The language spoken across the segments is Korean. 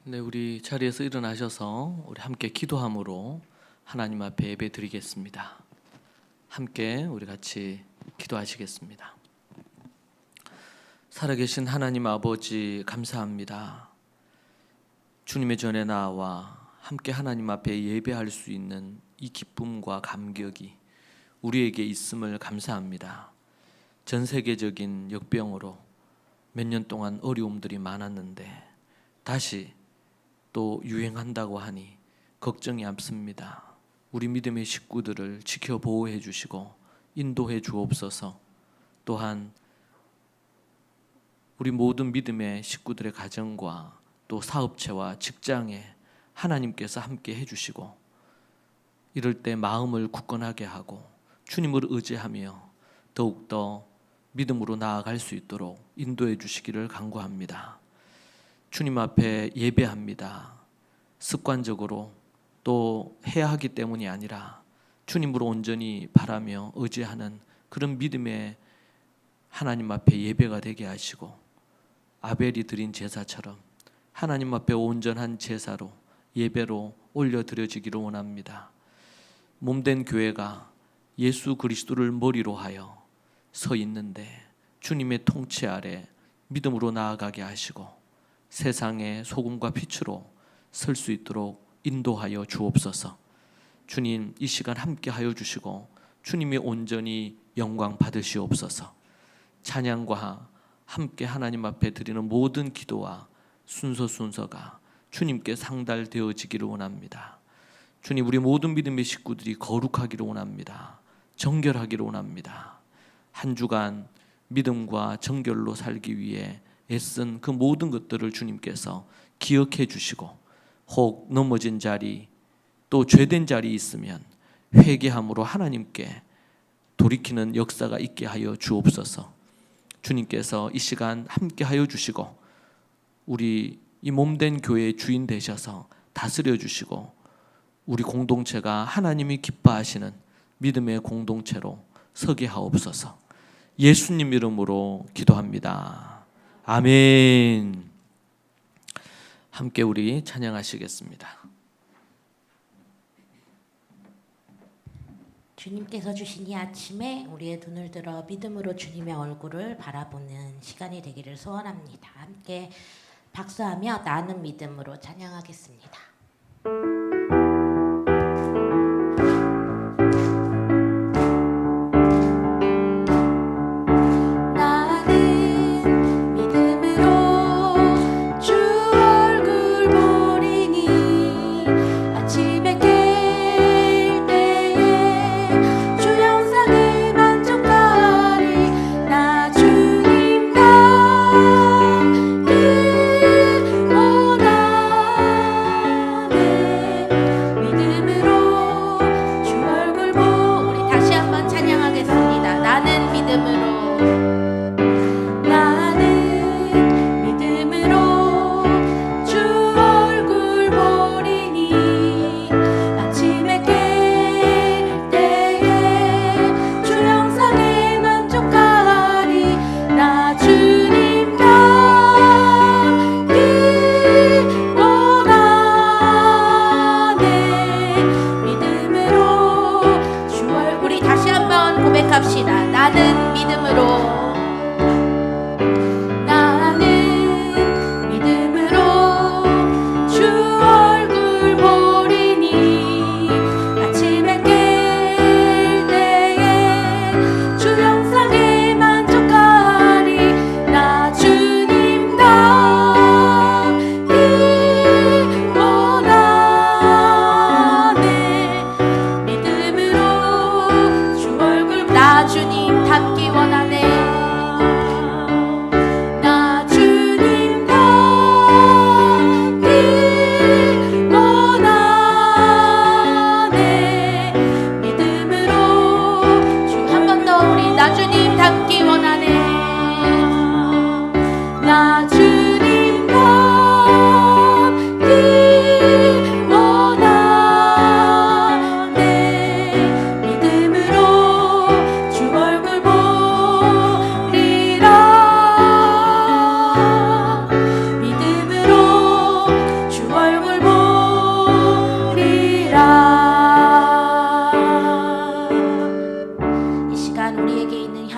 네, 우리 자리에서 일어나셔서 우리 함께 기도함으로 하나님 앞에 예배 드리겠습니다. 함께 우리 같이 기도하시겠습니다. 살아계신 하나님 아버지 감사합니다. 주님의 전에 나와 함께 하나님 앞에 예배할 수 있는 이 기쁨과 감격이 우리에게 있음을 감사합니다. 전 세계적인 역병으로 몇 년 동안 어려움들이 많았는데 다시 또 유행한다고 하니 걱정이 앞섭니다. 우리 믿음의 식구들을 지켜 보호해 주시고 인도해 주옵소서. 또한 우리 모든 믿음의 식구들의 가정과 또 사업체와 직장에 하나님께서 함께 해주시고 이럴 때 마음을 굳건하게 하고 주님을 의지하며 더욱더 믿음으로 나아갈 수 있도록 인도해 주시기를 간구합니다. 주님 앞에 예배합니다. 습관적으로 또 해야 하기 때문이 아니라 주님으로 온전히 바라며 의지하는 그런 믿음의 하나님 앞에 예배가 되게 하시고 아벨이 드린 제사처럼 하나님 앞에 온전한 제사로 예배로 올려드려지기를 원합니다. 몸된 교회가 예수 그리스도를 머리로 하여 서 있는데 주님의 통치 아래 믿음으로 나아가게 하시고 세상의 소금과 빛으로 설 수 있도록 인도하여 주옵소서. 주님 이 시간 함께 하여 주시고 주님이 온전히 영광 받으시옵소서. 찬양과 함께 하나님 앞에 드리는 모든 기도와 순서가 주님께 상달되어지기를 원합니다. 주님 우리 모든 믿음의 식구들이 거룩하기를 원합니다. 정결하기를 원합니다. 한 주간 믿음과 정결로 살기 위해 애쓴 그 모든 것들을 주님께서 기억해 주시고 혹 넘어진 자리 또 죄된 자리 있으면 회개함으로 하나님께 돌이키는 역사가 있게 하여 주옵소서. 주님께서 이 시간 함께 하여 주시고 우리 이 몸된 교회의 주인 되셔서 다스려 주시고 우리 공동체가 하나님이 기뻐하시는 믿음의 공동체로 서게 하옵소서. 예수님 이름으로 기도합니다. 아멘. 함께 우리 찬양하시겠습니다. 주님께서 주신 이 아침에 우리의 눈을 들어 믿음으로 주님의 얼굴을 바라보는 시간이 되기를 소원합니다. 함께 박수하며 나는 믿음으로 찬양하겠습니다.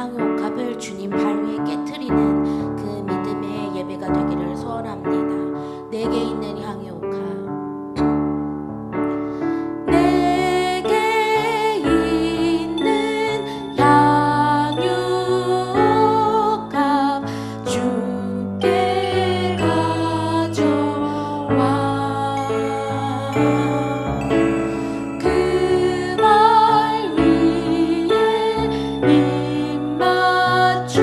향유옥합을 주님 발 위에 깨트리는 그 믿음의 예배가 되기를 소원합니다. 내게 있는 향유옥합, 내게 있는 향유옥합 주께 가져와 그 발 위에 입 맞추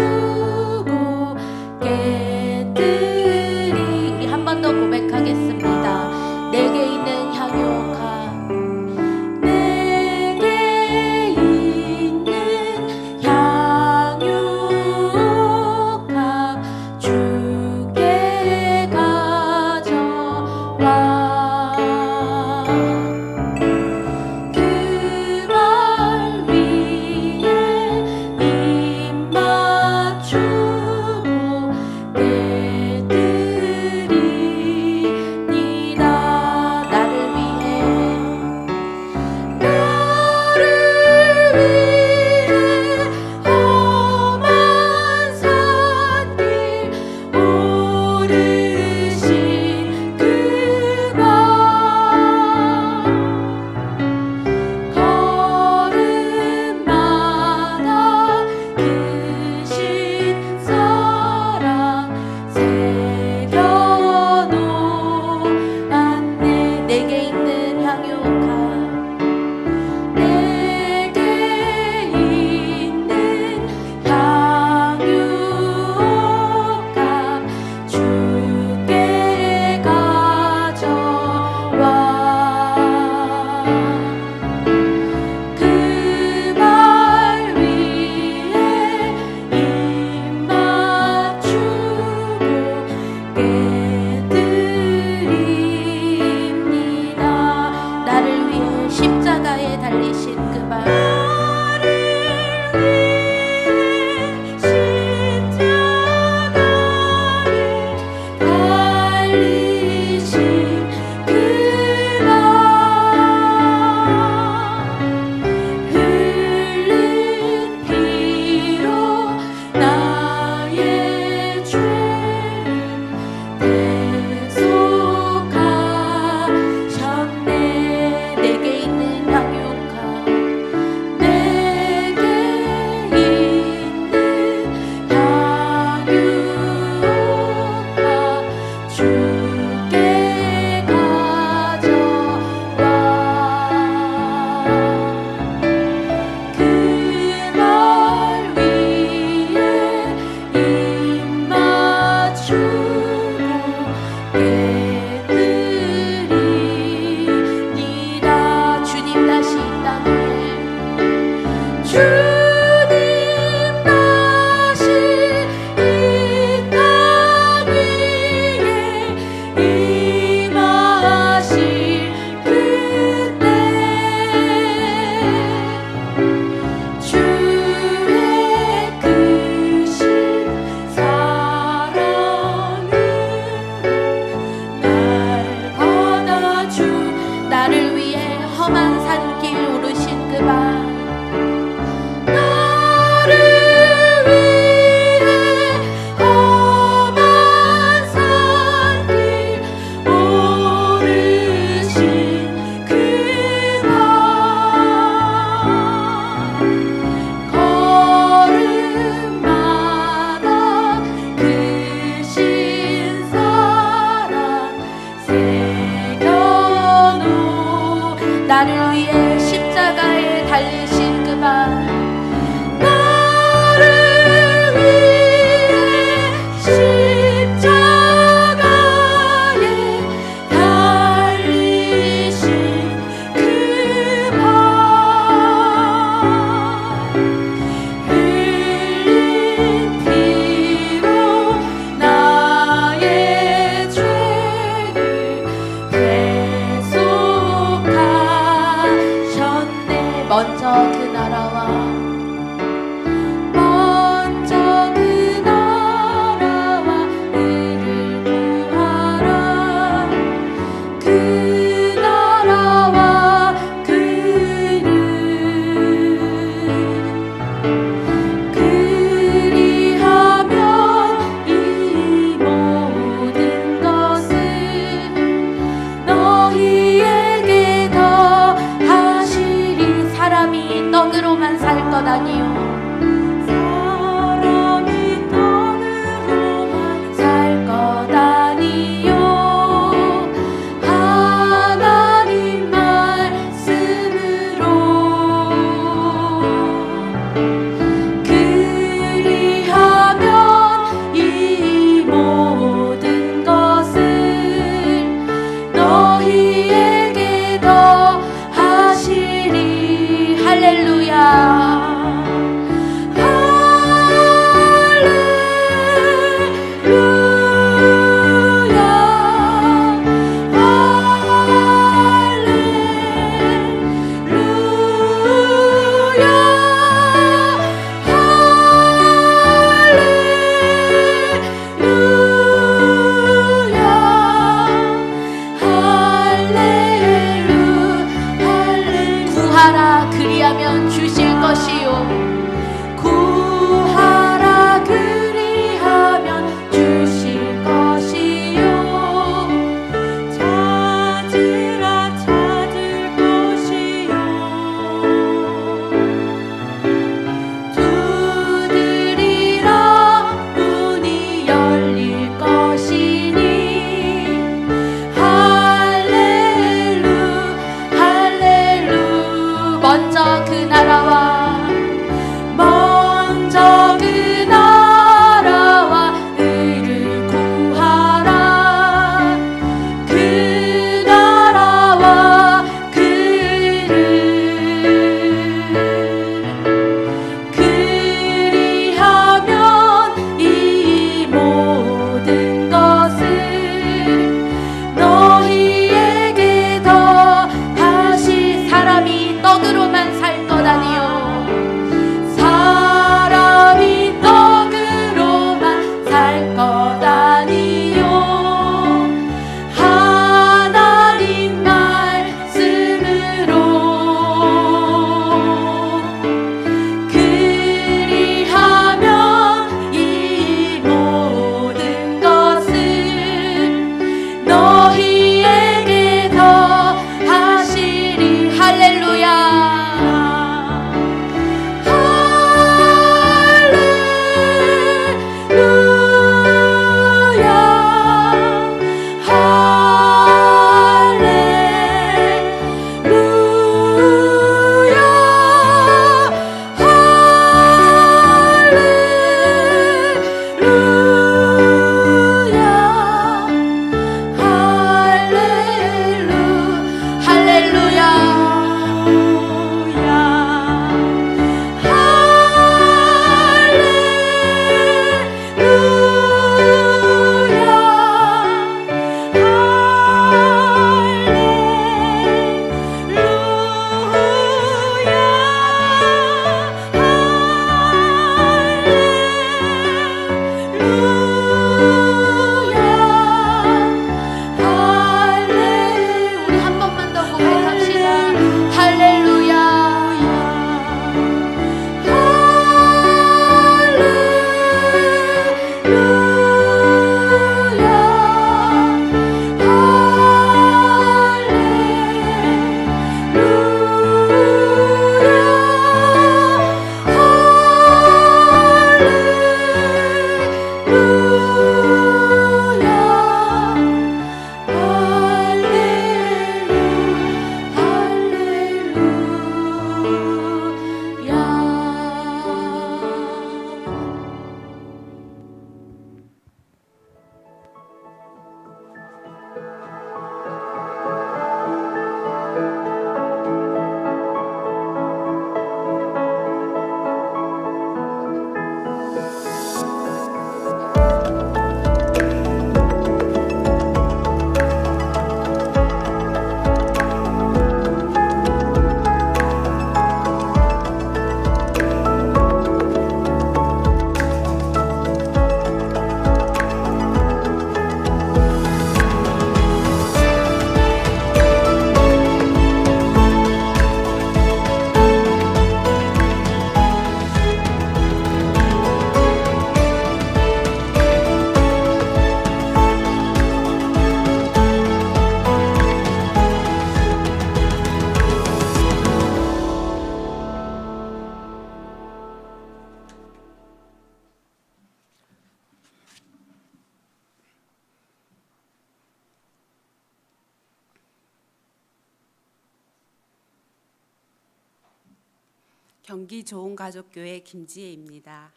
경기 좋은가족교회 김지혜입니다.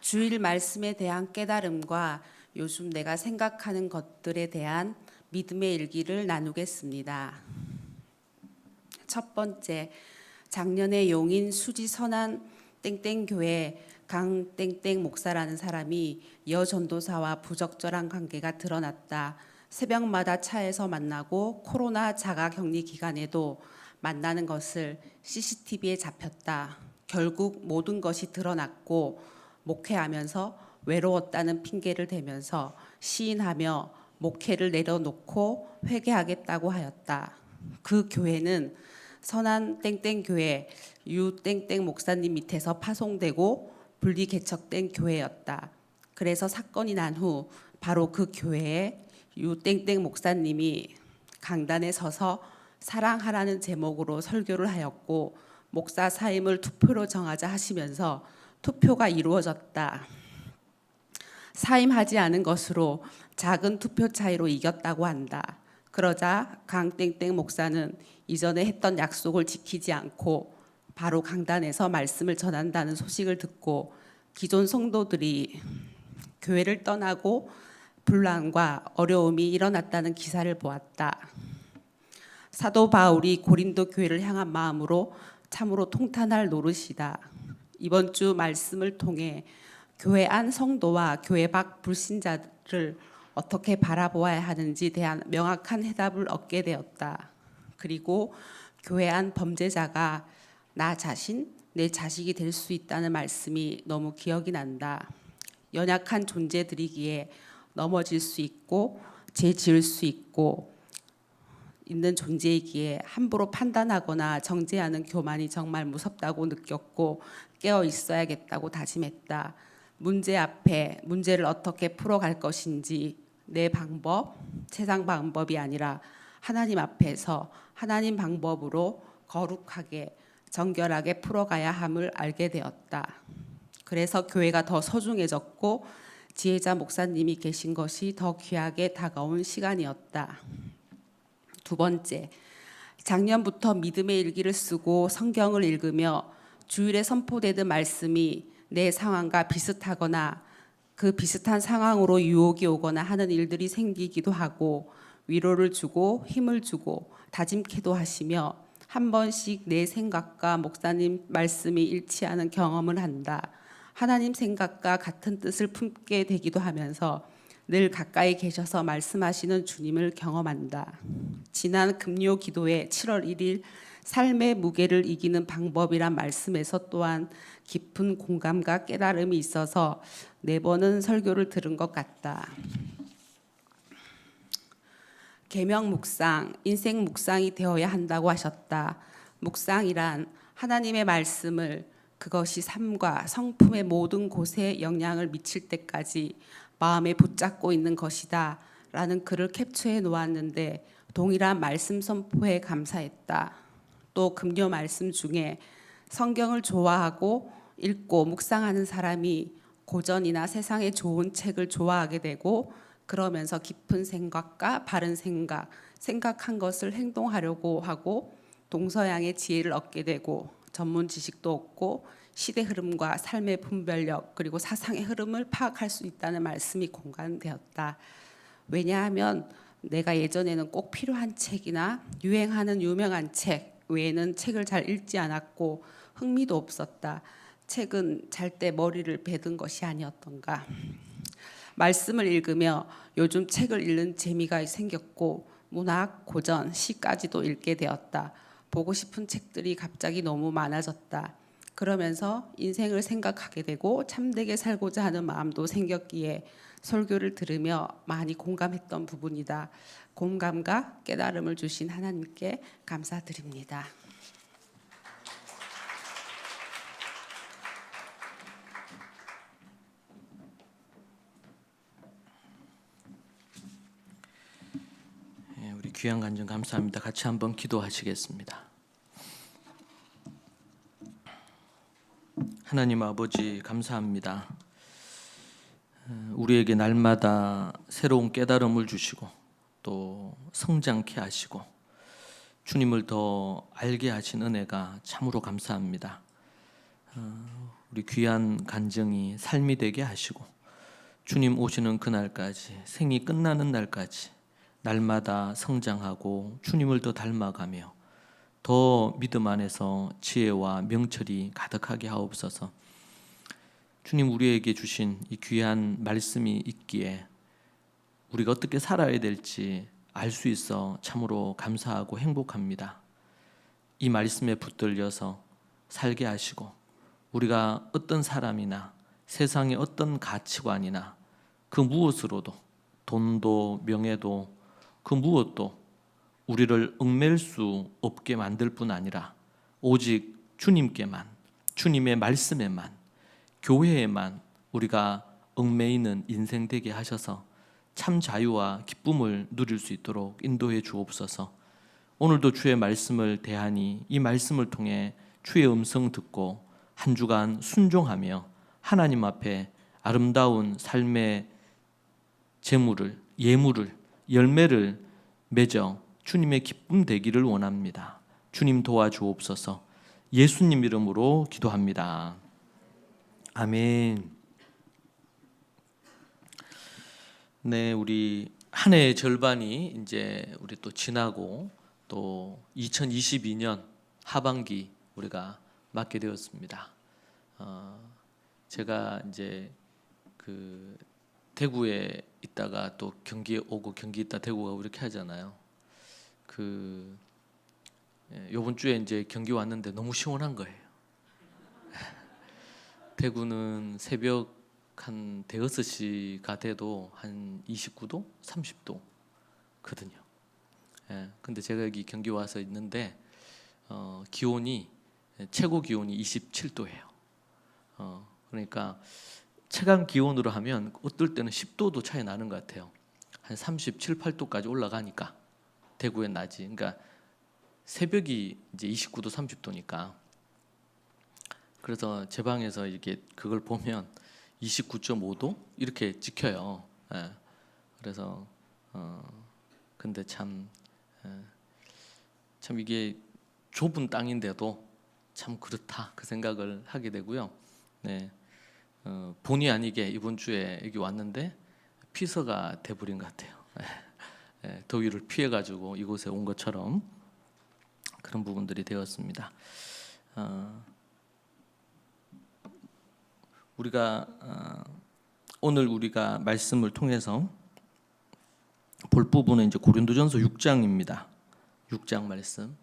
주일 말씀에 대한 깨달음과 요즘 내가 생각하는 것들에 대한 믿음의 일기를 나누겠습니다. 첫 번째, 작년에 용인 수지 선안 땡땡교회 강땡땡 목사라는 사람이 여전도사와 부적절한 관계가 드러났다. 새벽마다 차에서 만나고 코로나 자가격리 기간에도 만나는 것을 CCTV에 잡혔다. 결국 모든 것이 드러났고 목회하면서 외로웠다는 핑계를 대면서 시인하며 목회를 내려놓고 회개하겠다고 하였다. 그 교회는 선안 땡땡교회 유 땡땡 목사님 밑에서 파송되고 분리 개척된 교회였다. 그래서 사건이 난 후 바로 그 교회에 유 땡땡 목사님이 강단에 서서 사랑하라는 제목으로 설교를 하였고 목사 사임을 투표로 정하자 하시면서 투표가 이루어졌다. 사임하지 않은 것으로 작은 투표 차이로 이겼다고 한다. 그러자 강땡땡 목사는 이전에 했던 약속을 지키지 않고 바로 강단에서 말씀을 전한다는 소식을 듣고 기존 성도들이 교회를 떠나고 분란과 어려움이 일어났다는 기사를 보았다. 사도 바울이 고린도 교회를 향한 마음으로 참으로 통탄할 노릇이다. 이번 주 말씀을 통해 교회 안 성도와 교회 밖 불신자를 어떻게 바라보아야 하는지 대한 명확한 해답을 얻게 되었다. 그리고 교회 안 범죄자가 나 자신, 내 자식이 될 수 있다는 말씀이 너무 기억이 난다. 연약한 존재들이기에 넘어질 수 있고 죄 지을 수 있고 있는 존재이기에 함부로 판단하거나 정죄하는 교만이 정말 무섭다고 느꼈고 깨어 있어야겠다고 다짐했다. 문제 앞에 문제를 어떻게 풀어갈 것인지 내 방법, 세상 방법이 아니라 하나님 앞에서 하나님 방법으로 거룩하게 정결하게 풀어가야 함을 알게 되었다. 그래서 교회가 더 소중해졌고 지혜자 목사님이 계신 것이 더 귀하게 다가온 시간이었다. 두 번째, 작년부터 믿음의 일기를 쓰고 성경을 읽으며 주일에 선포되던 말씀이 내 상황과 비슷하거나 그 비슷한 상황으로 유혹이 오거나 하는 일들이 생기기도 하고 위로를 주고 힘을 주고 다짐케도 하시며 한 번씩 내 생각과 목사님 말씀이 일치하는 경험을 한다. 하나님 생각과 같은 뜻을 품게 되기도 하면서 늘 가까이 계셔서 말씀하시는 주님을 경험한다. 지난 금요 기도회 7월 1일 삶의 무게를 이기는 방법이란 말씀에서 또한 깊은 공감과 깨달음이 있어서 4번은 설교를 들은 것 같다. 계명 묵상, 인생 묵상이 되어야 한다고 하셨다. 묵상이란 하나님의 말씀을 그것이 삶과 성품의 모든 곳에 영향을 미칠 때까지 마음에 붙잡고 있는 것이다 라는 글을 캡처해 놓았는데 동일한 말씀 선포에 감사했다. 또 금요 말씀 중에 성경을 좋아하고 읽고 묵상하는 사람이 고전이나 세상의 좋은 책을 좋아하게 되고 그러면서 깊은 생각과 바른 생각한 것을 행동하려고 하고 동서양의 지혜를 얻게 되고 전문 지식도 얻고 시대 흐름과 삶의 분별력 그리고 사상의 흐름을 파악할 수 있다는 말씀이 공감되었다. 왜냐하면 내가 예전에는 꼭 필요한 책이나 유행하는 유명한 책 외에는 책을 잘 읽지 않았고 흥미도 없었다. 책은 잘 때 머리를 베든 것이 아니었던가. 말씀을 읽으며 요즘 책을 읽는 재미가 생겼고 문학, 고전, 시까지도 읽게 되었다. 보고 싶은 책들이 갑자기 너무 많아졌다. 그러면서 인생을 생각하게 되고 참되게 살고자 하는 마음도 생겼기에 설교를 들으며 많이 공감했던 부분이다. 공감과 깨달음을 주신 하나님께 감사드립니다. 우리 귀한 간증 감사합니다. 같이 한번 기도하시겠습니다. 하나님 아버지 감사합니다. 우리에게 날마다 새로운 깨달음을 주시고 또 성장케 하시고 주님을 더 알게 하신 은혜가 참으로 감사합니다. 우리 귀한 간증이 삶이 되게 하시고 주님 오시는 그날까지, 생이 끝나는 날까지 날마다 성장하고 주님을 더 닮아가며 더 믿음 안에서 지혜와 명철이 가득하게 하옵소서. 주님, 우리에게 주신 이 귀한 말씀이 있기에 우리가 어떻게 살아야 될지 알 수 있어 참으로 감사하고 행복합니다. 이 말씀에 붙들려서 살게 하시고 우리가 어떤 사람이나 세상의 어떤 가치관이나 그 무엇으로도, 돈도 명예도 그 무엇도 우리를 얽매일 수 없게 만들 뿐 아니라 오직 주님께만, 주님의 말씀에만, 교회에만 우리가 얽매이는 인생 되게 하셔서 참 자유와 기쁨을 누릴 수 있도록 인도해 주옵소서. 오늘도 주의 말씀을 대하니 이 말씀을 통해 주의 음성 듣고 한 주간 순종하며 하나님 앞에 아름다운 삶의 재물을, 예물을, 열매를 맺어 주님의 기쁨 되기를 원합니다. 주님 도와주옵소서. 예수님 이름으로 기도합니다. 아멘. 네, 우리 한 해의 절반이 이제 우리 또 지나고 또 2022년 하반기 우리가 맞게 되었습니다. 제가 이제 그 대구에 있다가 또 경기에 오고 경기 있다 대구 가고 이렇게 하잖아요. 요번 주에 이제 경기 왔는데 너무 시원한 거예요. 대구는 새벽 한 대여섯 시가 돼도 한 29도, 30도거든요. 근데 제가 여기 경기 와서 있는데 기온이 최고 기온이 27도예요. 그러니까 체감 기온으로 하면 어떨 때는 10도도 차이 나는 것 같아요. 한 37, 8도까지 올라가니까 대구의 낮이. 그러니까 새벽이 이제 29도, 30도니까. 그래서 제 방에서 이게 그걸 보면 29.5도 이렇게 찍혀요. 그래서 근데 참 이게 좁은 땅인데도 참 그렇다 그 생각을 하게 되고요. 네, 본의 아니게 이번 주에 여기 왔는데 피서가 돼버린 것 같아요. 더위를 피해가지고 이곳에 온 것처럼 그런 부분들이 되었습니다. 우리가 오늘 우리가 말씀을 통해서 볼 부분은 이제 고린도전서 6장입니다. 6장 말씀.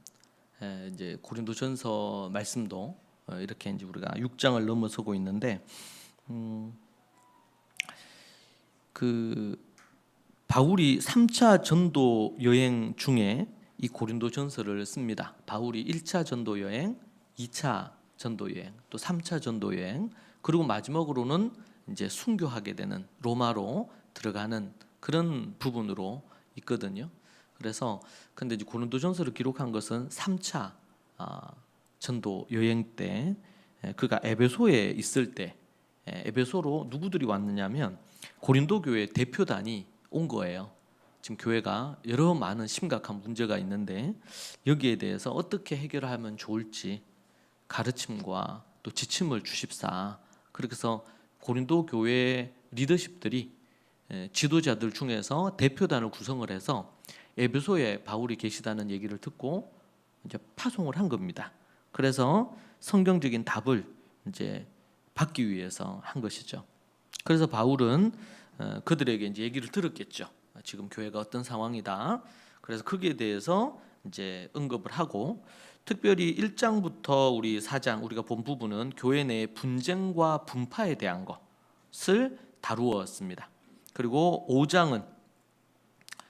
이제 고린도전서 말씀도 이렇게 이제 우리가 6장을 넘어서고 있는데 그 바울이 3차 전도 여행 중에 이 고린도전서를 씁니다. 바울이 1차 전도 여행, 2차 전도 여행, 또 3차 전도 여행, 그리고 마지막으로는 이제 순교하게 되는 로마로 들어가는 그런 부분으로 있거든요. 그래서 근데 이제 고린도전서를 기록한 것은 3차 전도 여행 때 그가 에베소에 있을 때 에베소로 누구들이 왔느냐면 고린도 교회 대표단이 온 거예요. 지금 교회가 여러 많은 심각한 문제가 있는데 여기에 대해서 어떻게 해결하면 좋을지 가르침과 또 지침을 주십사. 그래서 고린도 교회 리더십들이 지도자들 중에서 대표단을 구성을 해서 에베소에 바울이 계시다는 얘기를 듣고 이제 파송을 한 겁니다. 그래서 성경적인 답을 이제 받기 위해서 한 것이죠. 그래서 바울은 그들에게 이제 얘기를 들었겠죠. 지금 교회가 어떤 상황이다. 그래서 거기에 대해서 이제 언급을 하고 특별히 1장부터 우리 4장 우리가 본 부분은 교회 내의 분쟁과 분파에 대한 것을 다루었습니다. 그리고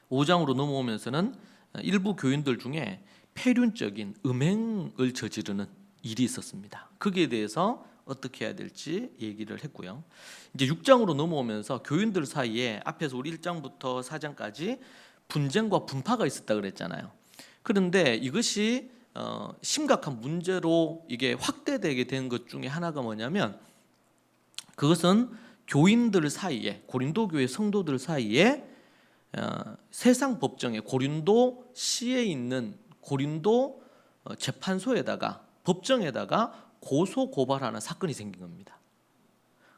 5장으로 넘어오면서는 일부 교인들 중에 폐륜적인 음행을 저지르는 일이 있었습니다. 거기에 대해서 어떻게 해야 될지 얘기를 했고요. 이제 6장으로 넘어오면서 교인들 사이에 앞에서 우리 1장부터 4장까지 분쟁과 분파가 있었다 그랬잖아요. 그런데 이것이 심각한 문제로 이게 확대되게 된 것 중에 하나가 뭐냐면 그것은 교인들 사이에 고린도 교회 성도들 사이에 세상 법정에 고린도 시에 있는 고린도 재판소에다가 법정에다가 고소 고발하는 사건이 생긴 겁니다.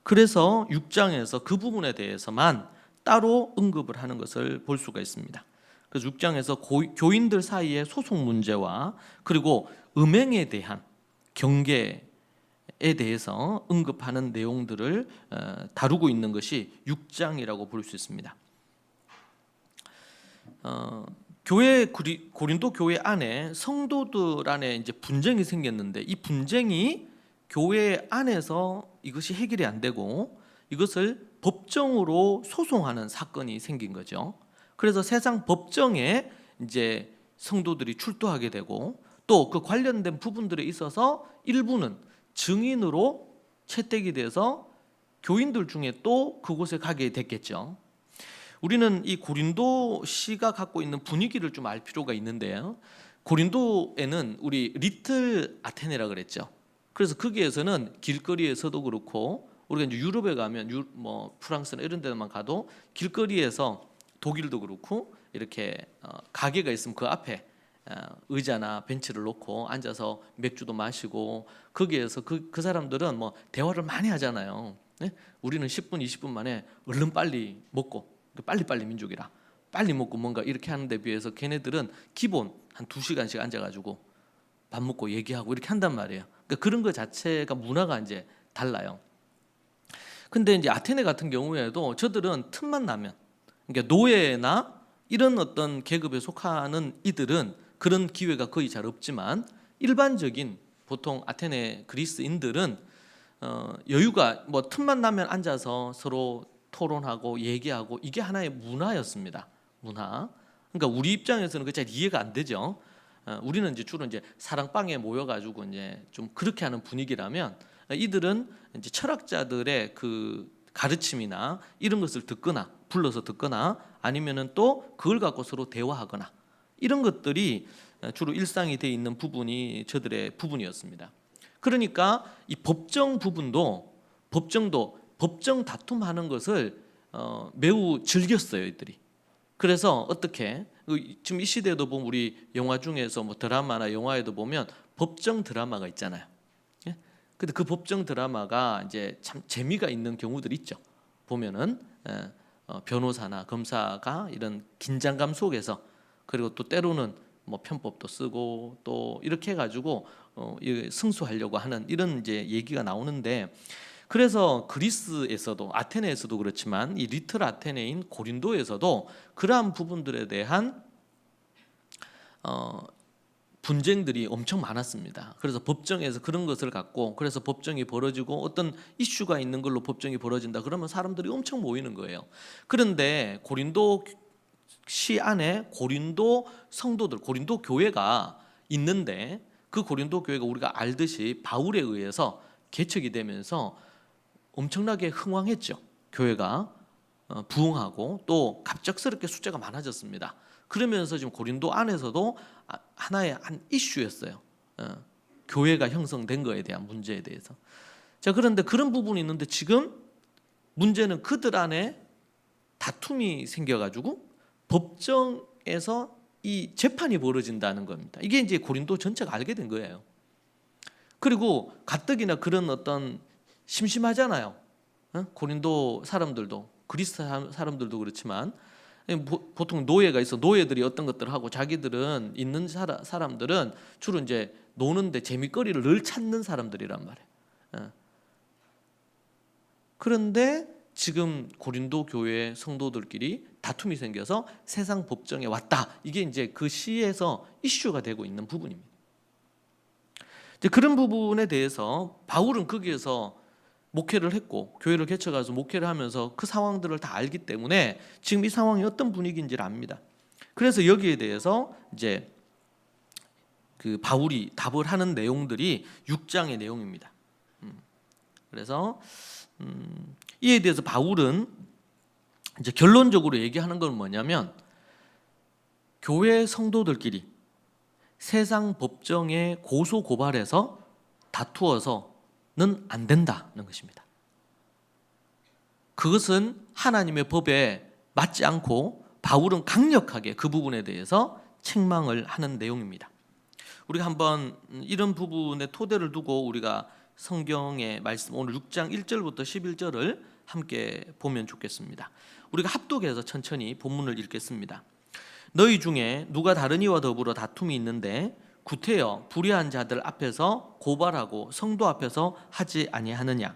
그래서 6장에서 그 부분에 대해서만 따로 언급을 하는 것을 볼 수가 있습니다. 그래서 6장에서 교인들 사이의 소송 문제와 그리고 음행에 대한 경계에 대해서 언급하는 내용들을 다루고 있는 것이 6장이라고 볼 수 있습니다. 고린도 교회 안에 성도들 안에 이제 분쟁이 생겼는데 이 분쟁이 교회 안에서 이것이 해결이 안 되고 이것을 법정으로 소송하는 사건이 생긴 거죠. 그래서 세상 법정에 이제 성도들이 출두하게 되고 또 그 관련된 부분들에 있어서 일부는 증인으로 채택이 돼서 교인들 중에 또 그곳에 가게 됐겠죠. 우리는 이 고린도시가 갖고 있는 분위기를 좀 알 필요가 있는데요. 고린도에는 우리 리틀 아테네라 그랬죠. 그래서 거기에서는 길거리에서도 그렇고 우리가 이제 유럽에 가면 뭐 프랑스나 이런 데만 가도 길거리에서 독일도 그렇고 이렇게 가게가 있으면 그 앞에 의자나 벤치를 놓고 앉아서 맥주도 마시고 거기에서 그 사람들은 뭐 대화를 많이 하잖아요. 네? 우리는 10분, 20분 만에 얼른 빨리 먹고 빨리빨리 민족이라 빨리 먹고 뭔가 이렇게 하는 데 비해서 걔네들은 기본 한 2시간씩 앉아가지고 밥 먹고 얘기하고 이렇게 한단 말이에요. 그러니까 그런 거 자체가 문화가 이제 달라요. 근데 이제 아테네 같은 경우에도 저들은 틈만 나면 그러니까 노예나 이런 어떤 계급에 속하는 이들은 그런 기회가 거의 잘 없지만 일반적인 보통 아테네 그리스인들은 여유가 뭐 틈만 나면 앉아서 서로 토론하고 얘기하고 이게 하나의 문화였습니다. 문화. 그러니까 우리 입장에서는 그 잘 이해가 안 되죠. 우리는 이제 주로 이제 사랑방에 모여가지고 이제 좀 그렇게 하는 분위기라면 이들은 이제 철학자들의 그 가르침이나 이런 것을 듣거나 불러서 듣거나 아니면은 또 그걸 갖고 서로 대화하거나 이런 것들이 주로 일상이 돼 있는 부분이 저들의 부분이었습니다. 그러니까 이 법정도 법정 다툼하는 것을 매우 즐겼어요, 이들이. 그래서 어떻게 지금 이 시대에도 보면 우리 영화 중에서 뭐 드라마나 영화에도 보면 법정 드라마가 있잖아요. 예? 근데 그 법정 드라마가 이제 참 재미가 있는 경우들이 있죠. 보면은 변호사나 검사가 이런 긴장감 속에서 그리고 또 때로는 뭐 편법도 쓰고 또 이렇게 해가지고 승소하려고 하는 이런 이제 얘기가 나오는데 그래서 그리스에서도 아테네에서도 그렇지만 이 리틀 아테네인 고린도에서도 그러한 부분들에 대한 분쟁들이 엄청 많았습니다. 그래서 법정에서 그런 것을 갖고 그래서 법정이 벌어지고 어떤 이슈가 있는 걸로 법정이 벌어진다 그러면 사람들이 엄청 모이는 거예요. 그런데 고린도시 안에 고린도 성도들, 고린도 교회가 있는데 그 고린도 교회가 우리가 알듯이 바울에 의해서 개척이 되면서 엄청나게 흥왕했죠. 교회가 부흥하고 또 갑작스럽게 숫자가 많아졌습니다. 그러면서 지금 고린도 안에서도 하나의 한 이슈였어요. 교회가 형성된 거에 대한 문제에 대해서. 자, 그런데 그런 부분이 있는데 지금 문제는 그들 안에 다툼이 생겨가지고 법정에서 이 재판이 벌어진다는 겁니다. 이게 이제 고린도 전체가 알게 된 거예요. 그리고 가뜩이나 그런 어떤 심심하잖아요. 고린도 사람들도 그리스 사람들도 그렇지만 보통 노예가 있어 노예들이 어떤 것들을 하고 자기들은 있는 사람들은 주로 이제 노는데 재미거리를 늘 찾는 사람들이란 말이에요. 그런데 지금 고린도 교회 성도들끼리 다툼이 생겨서 세상 법정에 왔다. 이게 이제 그 시에서 이슈가 되고 있는 부분입니다. 이제 그런 부분에 대해서 바울은 거기에서 목회를 했고 교회를 개척해서 목회를 하면서 그 상황들을 다 알기 때문에 지금 이 상황이 어떤 분위기인지를 압니다. 그래서 여기에 대해서 이제 그 바울이 답을 하는 내용들이 6장의 내용입니다. 그래서 이에 대해서 바울은 이제 결론적으로 얘기하는 건 뭐냐면 교회 성도들끼리 세상 법정에 고소 고발해서 다투어서는 안 된다는 것입니다. 그것은 하나님의 법에 맞지 않고 바울은 강력하게 그 부분에 대해서 책망을 하는 내용입니다. 우리가 한번 이런 부분에 토대를 두고 우리가 성경의 말씀 오늘 6장 1절부터 11절을 함께 보면 좋겠습니다. 우리가 합독해서 천천히 본문을 읽겠습니다. 너희 중에 누가 다른 이와 더불어 다툼이 있는데 구태여 불의한 자들 앞에서 고발하고 성도 앞에서 하지 아니하느냐?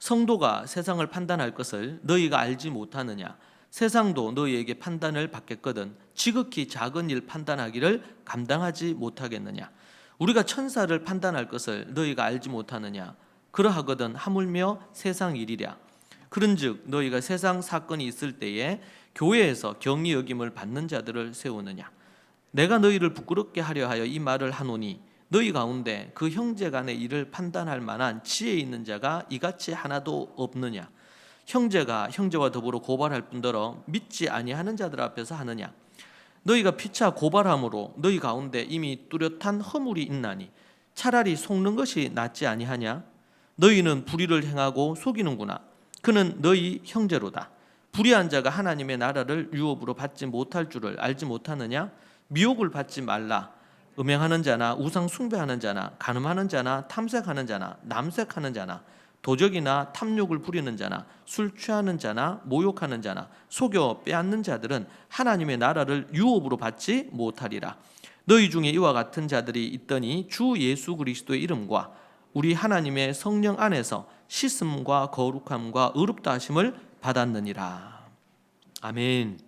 성도가 세상을 판단할 것을 너희가 알지 못하느냐? 세상도 너희에게 판단을 받겠거든 지극히 작은 일 판단하기를 감당하지 못하겠느냐? 우리가 천사를 판단할 것을 너희가 알지 못하느냐? 그러하거든 하물며 세상 일이랴. 그런즉 너희가 세상 사건이 있을 때에 교회에서 경히 여김을 받는 자들을 세우느냐? 내가 너희를 부끄럽게 하려 하여 이 말을 하노니 너희 가운데 그 형제 간의 일을 판단할 만한 지혜 있는 자가 이같이 하나도 없느냐? 형제가 형제와 더불어 고발할 뿐더러 믿지 아니하는 자들 앞에서 하느냐? 너희가 피차 고발함으로 너희 가운데 이미 뚜렷한 허물이 있나니 차라리 속는 것이 낫지 아니하냐? 너희는 불의를 행하고 속이는구나. 그는 너희 형제로다. 불의한 자가 하나님의 나라를 유업으로 받지 못할 줄을 알지 못하느냐? 미혹을 받지 말라. 음행하는 자나 우상 숭배하는 자나 간음하는 자나 탐색하는 자나 남색하는 자나 도적이나 탐욕을 부리는 자나 술 취하는 자나 모욕하는 자나 속여 빼앗는 자들은 하나님의 나라를 유업으로 받지 못하리라. 너희 중에 이와 같은 자들이 있더니 주 예수 그리스도의 이름과 우리 하나님의 성령 안에서 씻음과 거룩함과 의롭다 하심을 받았느니라. 아멘.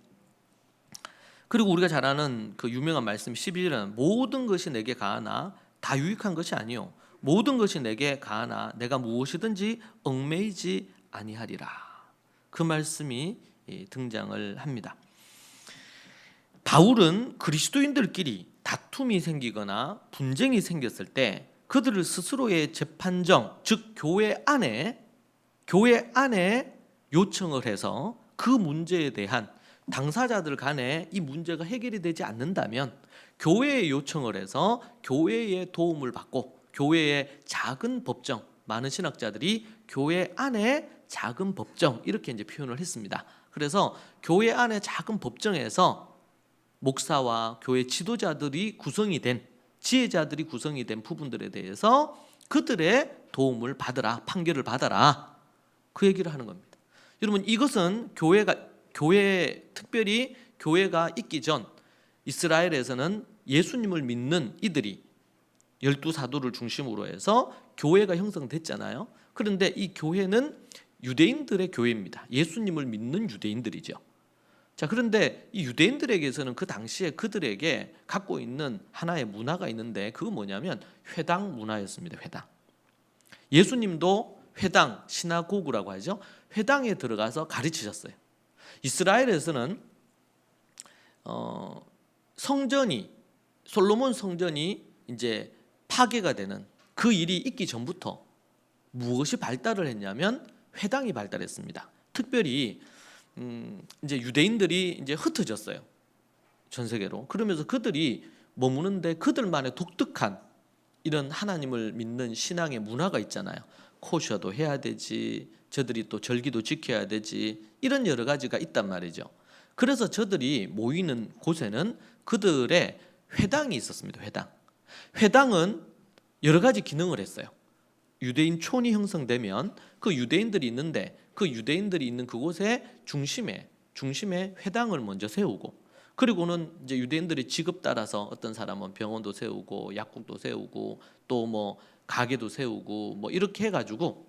그리고 우리가 잘 아는 그 유명한 말씀 12절은 모든 것이 내게 가하나 다 유익한 것이 아니요 모든 것이 내게 가하나 내가 무엇이든지 얽매이지 아니하리라. 그 말씀이 등장을 합니다. 바울은 그리스도인들끼리 다툼이 생기거나 분쟁이 생겼을 때 그들을 스스로의 재판정, 즉 교회 안에 요청을 해서 그 문제에 대한 당사자들 간에 이 문제가 해결이 되지 않는다면 교회에 요청을 해서 교회의 도움을 받고 교회의 작은 법정, 많은 신학자들이 교회 안에 작은 법정 이렇게 이제 표현을 했습니다. 그래서 교회 안에 작은 법정에서 목사와 교회 지도자들이 구성이 된 지혜자들이 구성이 된 부분들에 대해서 그들의 도움을 받으라, 판결을 받아라 그 얘기를 하는 겁니다. 여러분 이것은 특별히 교회가 있기 전 이스라엘에서는 예수님을 믿는 이들이 12사도를 중심으로 해서 교회가 형성됐잖아요. 그런데 이 교회는 유대인들의 교회입니다. 예수님을 믿는 유대인들이죠. 자, 그런데 이 유대인들에게서는 그 당시에 그들에게 갖고 있는 하나의 문화가 있는데 그건 뭐냐면 회당 문화였습니다. 회당. 예수님도 회당, 시나고그라고 하죠. 회당에 들어가서 가르치셨어요. 이스라엘에서는 솔로몬 성전이 이제 파괴가 되는 그 일이 있기 전부터 무엇이 발달을 했냐면 회당이 발달했습니다. 특별히 이제 유대인들이 이제 흩어졌어요. 전 세계로. 그러면서 그들이 머무는데 그들만의 독특한 이런 하나님을 믿는 신앙의 문화가 있잖아요. 코셔도 해야 되지, 저들이 또 절기도 지켜야 되지, 이런 여러 가지가 있단 말이죠. 그래서 저들이 모이는 곳에는 그들의 회당이 있었습니다. 회당은 여러 가지 기능을 했어요. 유대인 촌이 형성되면 그 유대인들이 있는데 그 유대인들이 있는 그곳의 중심에 회당을 먼저 세우고, 그리고는 이제 유대인들의 직업 따라서 어떤 사람은 병원도 세우고 약국도 세우고 또 뭐 가게도 세우고 뭐 이렇게 해가지고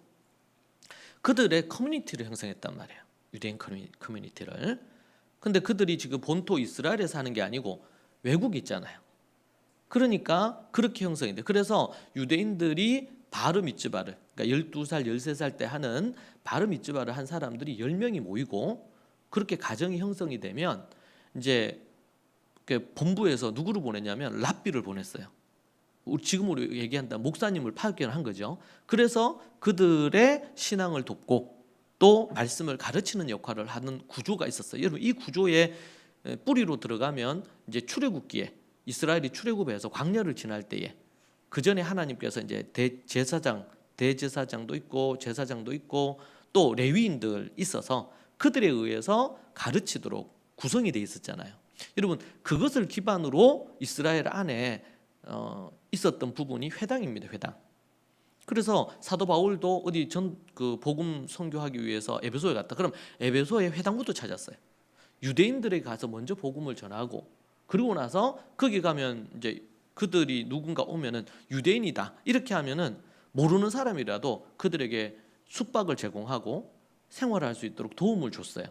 그들의 커뮤니티를 형성했단 말이에요. 유대인 커뮤니티를. 근데 그들이 지금 본토 이스라엘에 사는 게 아니고 외국에 있잖아요. 그러니까 그렇게 형성이 돼. 그래서 유대인들이 바르 미tz바를, 그러니까 12살, 13살 때 하는 바르 미tz바를 한 사람들이 10명이 모이고 그렇게 가정이 형성이 되면 이제 본부에서 누구를 보냈냐면 랍비를 보냈어요. 지금으로 얘기한다 목사님을 파견한 거죠. 그래서 그들의 신앙을 돕고 또 말씀을 가르치는 역할을 하는 구조가 있었어요. 여러분 이 구조의 뿌리로 들어가면 이제 출애굽기에 이스라엘이 출애굽해서 광야를 지날 때에 그 전에 하나님께서 이제 대제사장도 있고 제사장도 있고 또 레위인들 있어서 그들에 의해서 가르치도록 구성이 돼 있었잖아요. 여러분 그것을 기반으로 이스라엘 안에 있었던 부분이 회당입니다. 회당. 그래서 사도 바울도 어디 그 복음 선교하기 위해서 에베소에 갔다. 그럼 에베소의 회당부터 찾았어요. 유대인들에게 가서 먼저 복음을 전하고, 그리고 나서 거기 가면 이제 그들이 누군가 오면은 유대인이다 이렇게 하면은 모르는 사람이라도 그들에게 숙박을 제공하고 생활할 수 있도록 도움을 줬어요.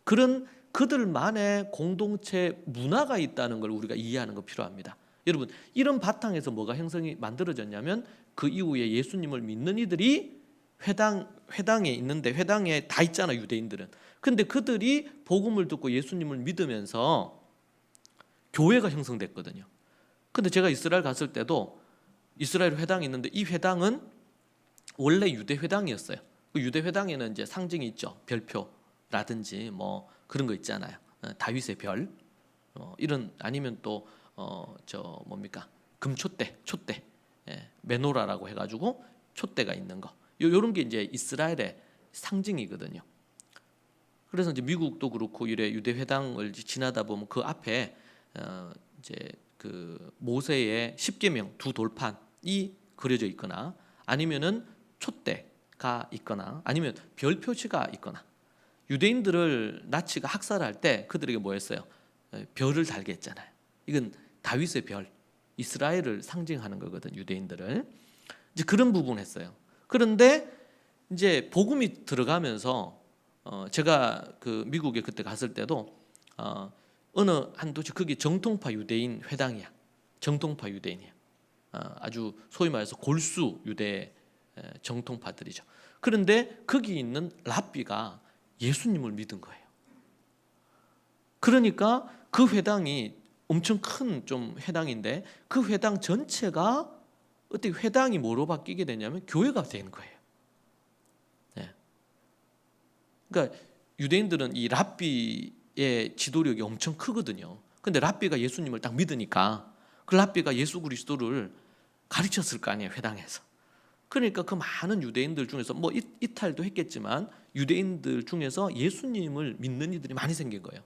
그런 그들만의 공동체 문화가 있다는 걸 우리가 이해하는 거 필요합니다. 여러분, 이런 바탕에서 뭐가 형성이 만들어졌냐면 그 이후에 예수님을 믿는 이들이 회당에 있는데, 회당에 다 있잖아 유대인들은. 근데 그들이 복음을 듣고 예수님을 믿으면서 교회가 형성됐거든요. 근데 제가 이스라엘 갔을 때도 이스라엘 회당이 있는데, 이 회당은 원래 유대 회당이었어요. 그 유대 회당에는 이제 상징이 있죠. 별표라든지 뭐 그런 거 있잖아요. 다윗의 별, 이런, 아니면 또 저 뭡니까, 금촛대, 촛대, 메노라라고 해가지고 촛대가 있는 거, 요런 게 이제 이스라엘의 상징이거든요. 그래서 이제 미국도 그렇고 이래 유대 회당을 지나다 보면 그 앞에 이제 그 모세의 십계명 두 돌판이 그려져 있거나, 아니면은 촛대가 있거나, 아니면 별 표시가 있거나. 유대인들을 나치가 학살할 때 그들에게 뭐 했어요? 별을 달게 했잖아요. 이건 다윗의 별, 이스라엘을 상징하는 거거든, 유대인들을. 이제 그런 부분 했어요. 그런데 이제 복음이 들어가면서 제가 그 미국에 그때 갔을 때도 어느 한 도시, 거기 정통파 유대인 회당이야. 정통파 유대인이야. 아주 소위 말해서 골수 유대 정통파들이죠. 그런데 거기 있는 랍비가 예수님을 믿은 거예요. 그러니까 그 회당이 엄청 큰 좀 회당인데, 그 회당 전체가 어떻게 회당이 뭐로 바뀌게 되냐면 교회가 된 거예요. 네. 그러니까 유대인들은 이 랍비의 지도력이 엄청 크거든요. 근데 랍비가 예수님을 딱 믿으니까 그 랍비가 예수 그리스도를 가르쳤을 거 아니에요, 회당에서. 그러니까 그 많은 유대인들 중에서 뭐 이탈도 했겠지만 유대인들 중에서 예수님을 믿는 이들이 많이 생긴 거예요.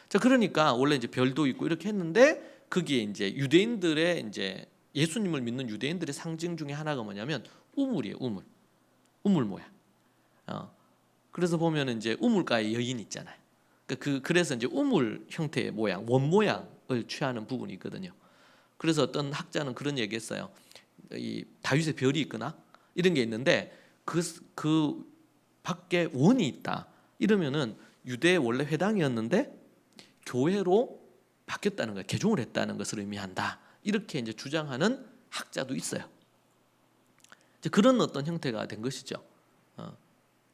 자, 그러니까 원래 이제 별도 있고 이렇게 했는데, 거기에 이제 유대인들의 이제 예수님을 믿는 유대인들의 상징 중에 하나가 뭐냐면 우물이에요. 우물 모양. 그래서 보면 이제 우물가에 여인 있잖아요. 그래서 이제 우물 형태의 모양, 원 모양을 취하는 부분이 있거든요. 그래서 어떤 학자는 그런 얘기했어요. 이 다윗의 별이 있거나 이런 게 있는데 그 밖에 원이 있다. 이러면은 유대 원래 회당이었는데 교회로 바뀌었다는 거예요. 개종을 했다는 것을 의미한다. 이렇게 이제 주장하는 학자도 있어요. 이제 그런 어떤 형태가 된 것이죠.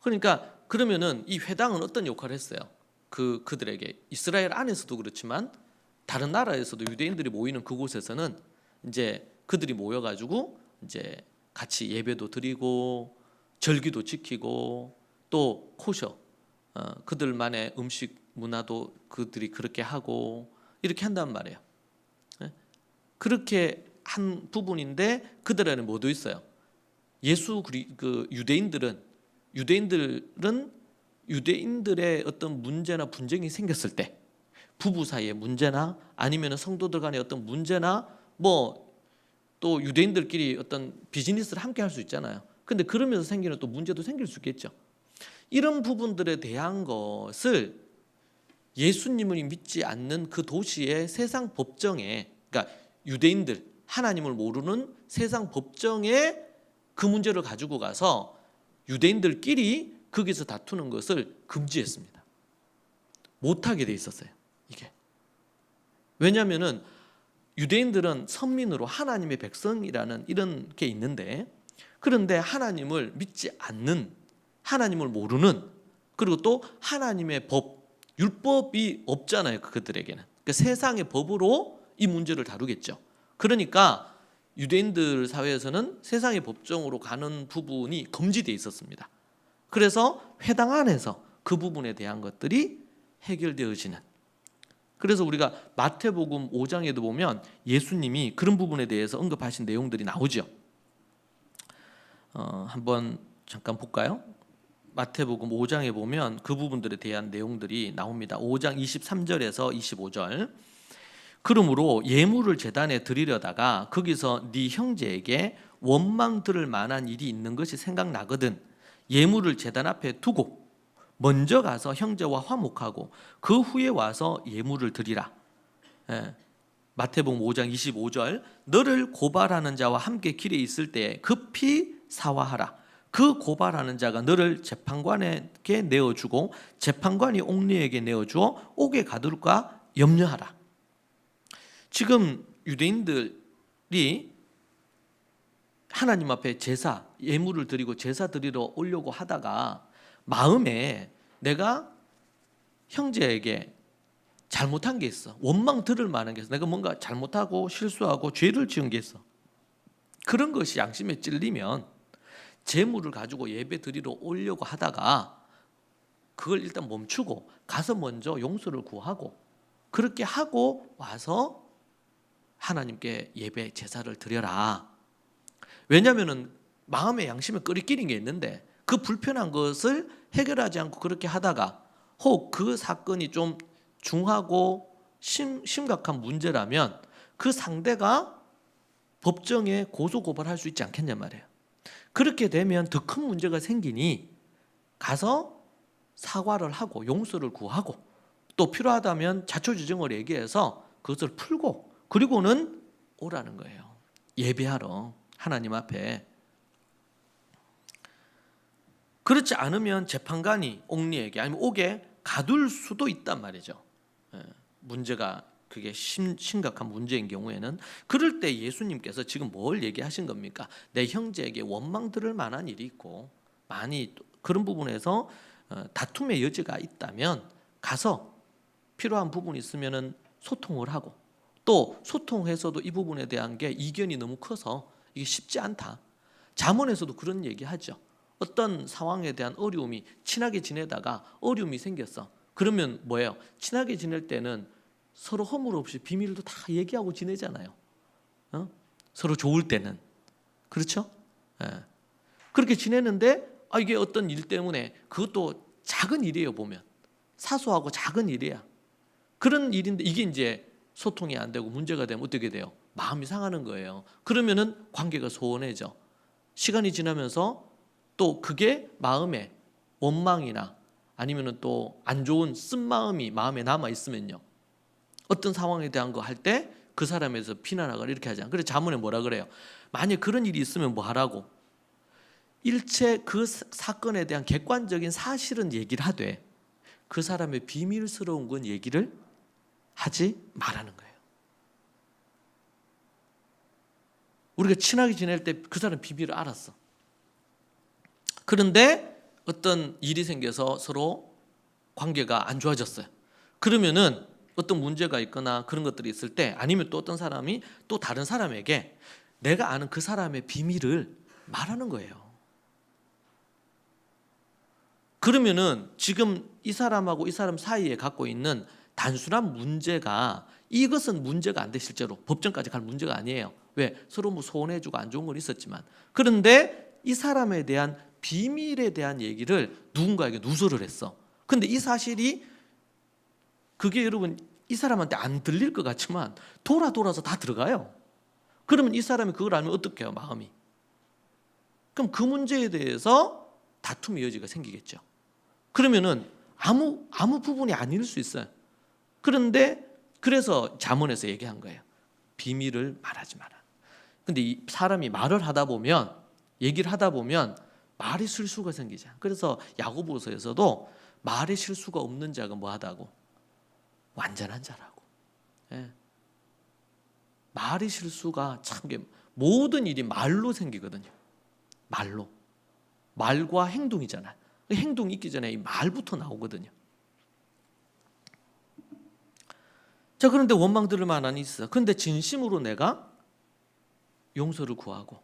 그러니까 그러면은 이 회당은 어떤 역할을 했어요? 그들에게 이스라엘 안에서도 그렇지만 다른 나라에서도 유대인들이 모이는 그곳에서는 이제 그들이 모여가지고 이제 같이 예배도 드리고 절기도 지키고 또 코셔, 그들만의 음식 문화도 그들이 그렇게 하고 이렇게 한단 말이에요. 그렇게 한 부분인데, 그들에는 뭐도 있어요. 그 유대인들은 유대인들의 어떤 문제나 분쟁이 생겼을 때, 부부 사이의 문제나 아니면 성도들 간의 어떤 문제나, 뭐 또 유대인들끼리 어떤 비즈니스를 함께 할 수 있잖아요. 근데 그러면서 생기는 또 문제도 생길 수 있겠죠. 이런 부분들에 대한 것을 예수님을 믿지 않는 그 도시의 세상 법정에, 그러니까 유대인들, 하나님을 모르는 세상 법정에 그 문제를 가지고 가서 유대인들끼리 거기서 다투는 것을 금지했습니다. 못하게 돼 있었어요, 이게. 왜냐하면은 유대인들은 선민으로 하나님의 백성이라는 이런 게 있는데, 그런데 하나님을 믿지 않는, 하나님을 모르는, 그리고 또 하나님의 법, 율법이 없잖아요, 그들에게는. 그러니까 세상의 법으로 이 문제를 다루겠죠. 그러니까 유대인들 사회에서는 세상의 법정으로 가는 부분이 금지되어 있었습니다. 그래서 회당 안에서 그 부분에 대한 것들이 해결되어지는. 그래서 우리가 마태복음 5장에도 보면 예수님이 그런 부분에 대해서 언급하신 내용들이 나오죠. 한번 잠깐 볼까요? 마태복음 5장에 보면 그 부분들에 대한 내용들이 나옵니다. 5장 23절에서 25절. 그러므로 예물을 제단에 드리려다가 거기서 네 형제에게 원망 들을 만한 일이 있는 것이 생각나거든 예물을 제단 앞에 두고 먼저 가서 형제와 화목하고 그 후에 와서 예물을 드리라. 예. 마태복음 5장 25절 너를 고발하는 자와 함께 길에 있을 때 급히 사화하라. 그 고발하는 자가 너를 재판관에게 내어주고 재판관이 옥리에게 내어주어 옥에 가둘까 염려하라. 지금 유대인들이 하나님 앞에 제사, 예물을 드리고 제사 드리러 오려고 하다가 마음에 내가 형제에게 잘못한 게 있어. 원망 들을 만한 게 있어. 내가 뭔가 잘못하고 실수하고 죄를 지은 게 있어. 그런 것이 양심에 찔리면 재물을 가지고 예배 드리러 오려고 하다가 그걸 일단 멈추고 가서 먼저 용서를 구하고 그렇게 하고 와서 하나님께 예배 제사를 드려라. 왜냐하면 마음의 양심에 끓이끼린 게 있는데 그 불편한 것을 해결하지 않고 그렇게 하다가 혹 그 사건이 좀 중하고 심각한 문제라면 그 상대가 법정에 고소고발할 수 있지 않겠냐 말이에요. 그렇게 되면 더 큰 문제가 생기니 가서 사과를 하고 용서를 구하고 또 필요하다면 자초지정을 얘기해서 그것을 풀고 그리고는 오라는 거예요. 예배하러 하나님 앞에. 그렇지 않으면 재판관이 옥리에게 아니면 옥에 가둘 수도 있단 말이죠. 문제가 그게 심각한 문제인 경우에는 그럴 때 예수님께서 지금 뭘 얘기하신 겁니까? 내 형제에게 원망 들을 만한 일이 있고 많이 그런 부분에서 다툼의 여지가 있다면 가서 필요한 부분이 있으면은 소통을 하고 또 소통해서도 이 부분에 대한 게 이견이 너무 커서 이게 쉽지 않다. 잠언에서도 그런 얘기하죠. 어떤 상황에 대한 어려움이 친하게 지내다가 어려움이 생겼어. 그러면 뭐예요? 친하게 지낼 때는 서로 허물 없이 비밀도 다 얘기하고 지내잖아요. 서로 좋을 때는. 그렇죠? 예. 그렇게 지내는데 이게 어떤 일 때문에 그것도 작은 일이에요. 보면 사소하고 작은 일이야. 그런 일인데 이게 이제 소통이 안 되고 문제가 되면 어떻게 돼요? 마음이 상하는 거예요. 그러면은 관계가 소원해져. 시간이 지나면서 또 그게 마음에 원망이나 아니면은 또 안 좋은 쓴 마음이 마음에 남아 있으면요. 어떤 상황에 대한 거 할 때 그 사람에서 비난하거나 이렇게 하잖아요. 그래서 자문에 뭐라 그래요? 만약 그런 일이 있으면 뭐 하라고? 일체 그 사건에 대한 객관적인 사실은 얘기를 하되 그 사람의 비밀스러운 건 얘기를 하지 말라는 거예요. 우리가 친하게 지낼 때 그 사람 비밀을 알았어. 그런데 어떤 일이 생겨서 서로 관계가 안 좋아졌어요. 그러면은 어떤 문제가 있거나 그런 것들이 있을 때 아니면 또 어떤 사람이 또 다른 사람에게 내가 아는 그 사람의 비밀을 말하는 거예요. 그러면은 지금 이 사람하고 이 사람 사이에 갖고 있는 단순한 문제가 이것은 문제가 안 돼. 실제로 법정까지 갈 문제가 아니에요. 왜? 서로 뭐 소원해주고 안 좋은 건 있었지만 그런데 이 사람에 대한 비밀에 대한 얘기를 누군가에게 누설을 했어. 근데 이 사실이 그게 여러분 이 사람한테 안 들릴 것 같지만 돌아서 다 들어가요. 그러면 이 사람이 그걸 알면 어떻게 해요? 마음이. 그럼 그 문제에 대해서 다툼의 여지가 생기겠죠. 그러면은 아무 부분이 아닐 수 있어요. 그런데 그래서 잠언에서 얘기한 거예요. 비밀을 말하지 마라. 근데 이 사람이 말을 하다 보면 얘기를 하다 보면 말이 실수가 생기잖아. 그래서 야고보서에서도 말에 실수가 없는 자가 뭐하다고? 완전한 자라고. 예. 말이 실수가 참 모든 일이 말로 생기거든요. 말로. 말과 행동이잖아요. 행동이 있기 전에 이 말부터 나오거든요. 자, 그런데 원망 들을 만한 일이 있어. 그런데 진심으로 내가 용서를 구하고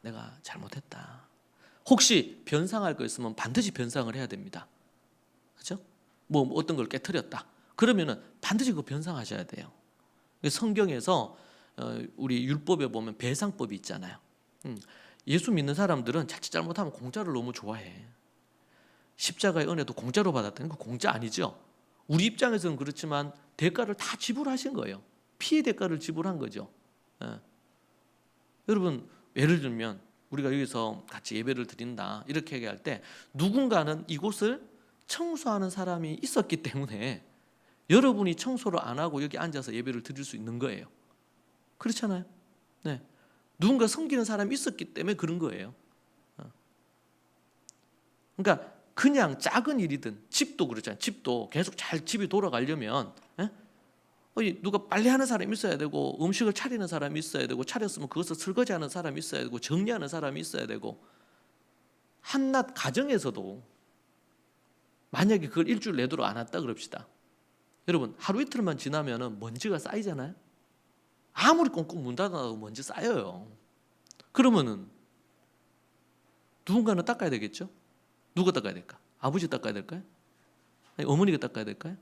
내가 잘못했다. 혹시 변상할 거 있으면 반드시 변상을 해야 됩니다. 그렇죠? 뭐 어떤 걸 깨트렸다. 그러면은 반드시 그거 변상하셔야 돼요. 성경에서 우리 율법에 보면 배상법이 있잖아요. 예수 믿는 사람들은 자칫 잘못하면 공짜를 너무 좋아해. 십자가의 은혜도 공짜로 받았다는 거 공짜 아니죠. 우리 입장에서는 그렇지만 대가를 다 지불하신 거예요. 피해 대가를 지불한 거죠. 예. 여러분 예를 들면 우리가 여기서 같이 예배를 드린다 이렇게 얘기할 때 누군가는 이곳을 청소하는 사람이 있었기 때문에 여러분이 청소를 안 하고 여기 앉아서 예배를 드릴 수 있는 거예요. 그렇잖아요. 네. 누군가 섬기는 사람이 있었기 때문에 그런 거예요. 그러니까 그냥 작은 일이든 집도 그렇잖아요. 집도 계속 잘 집이 돌아가려면 누가 빨래하는 사람이 있어야 되고 음식을 차리는 사람이 있어야 되고 차렸으면 그것을 설거지하는 사람이 있어야 되고 정리하는 사람이 있어야 되고 한낱 가정에서도 만약에 그걸 일주일 내도록 안 왔다 그럽시다. 여러분 하루 이틀만 지나면은 먼지가 쌓이잖아요. 아무리 꽁꽁 문 닫아놔도 먼지 쌓여요. 그러면은 누군가는 닦아야 되겠죠? 누가 닦아야 될까? 아버지 닦아야 될까요? 아니, 어머니가 닦아야 될까요?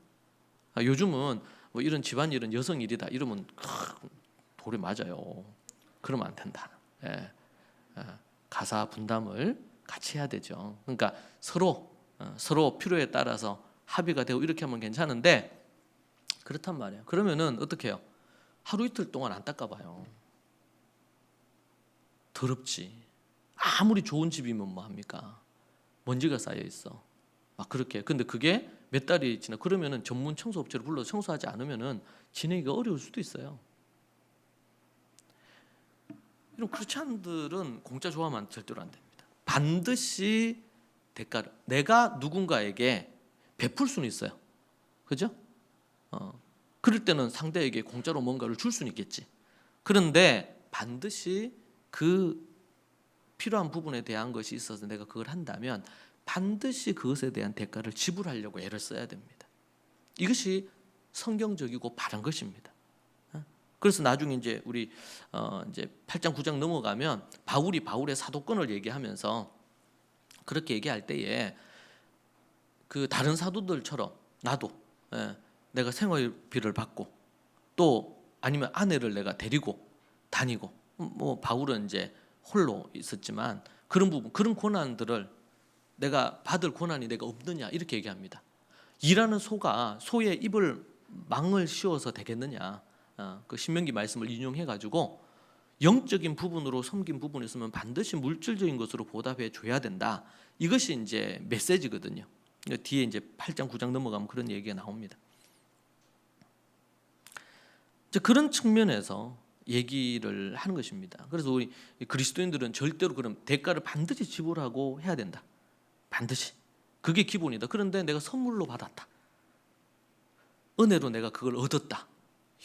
요즘은 뭐 이런 집안일은 여성 일이다 이러면 도리 맞아요. 그러면 안 된다. 예. 가사 분담을 같이 해야 되죠. 그러니까 서로 필요에 따라서 합의가 되고 이렇게 하면 괜찮은데 그렇단 말이에요. 그러면은 어떻게 해요? 하루 이틀 동안 안 닦아봐요. 더럽지. 아무리 좋은 집이면 뭐 합니까? 먼지가 쌓여 있어. 막 그렇게. 근데 그게 몇 달이 지나 그러면은 전문 청소업체를 불러서 청소하지 않으면은 지내기가 어려울 수도 있어요. 이런 그렇지 않은들은 공짜 좋아하면 절대로 안 됩니다. 반드시 대가를 내가 누군가에게 베풀 수는 있어요. 그죠? 그럴 때는 상대에게 공짜로 뭔가를 줄 수는 있겠지. 그런데 반드시 그 필요한 부분에 대한 것이 있어서 내가 그걸 한다면 반드시 그것에 대한 대가를 지불하려고 애를 써야 됩니다. 이것이 성경적이고 바른 것입니다. 그래서 나중에 이제 우리 이제 8장 9장 넘어가면 바울의 사도권을 얘기하면서 그렇게 얘기할 때에 그 다른 사도들처럼 나도 내가 생활비를 받고 또 아니면 아내를 내가 데리고 다니고 뭐 바울은 이제 홀로 있었지만 그런 부분 그런 고난들을 내가 받을 고난이 내가 없느냐 이렇게 얘기합니다. 일하는 소의 입을 망을 씌워서 되겠느냐 그 신명기 말씀을 인용해 가지고 영적인 부분으로 섬긴 부분이 있으면 반드시 물질적인 것으로 보답해 줘야 된다. 이것이 이제 메시지거든요. 뒤에 이제 8장 9장 넘어가면 그런 얘기가 나옵니다. 이제 그런 측면에서 얘기를 하는 것입니다. 그래서 우리 그리스도인들은 절대로 그럼 대가를 반드시 지불하고 해야 된다. 반드시. 그게 기본이다. 그런데 내가 선물로 받았다. 은혜로 내가 그걸 얻었다.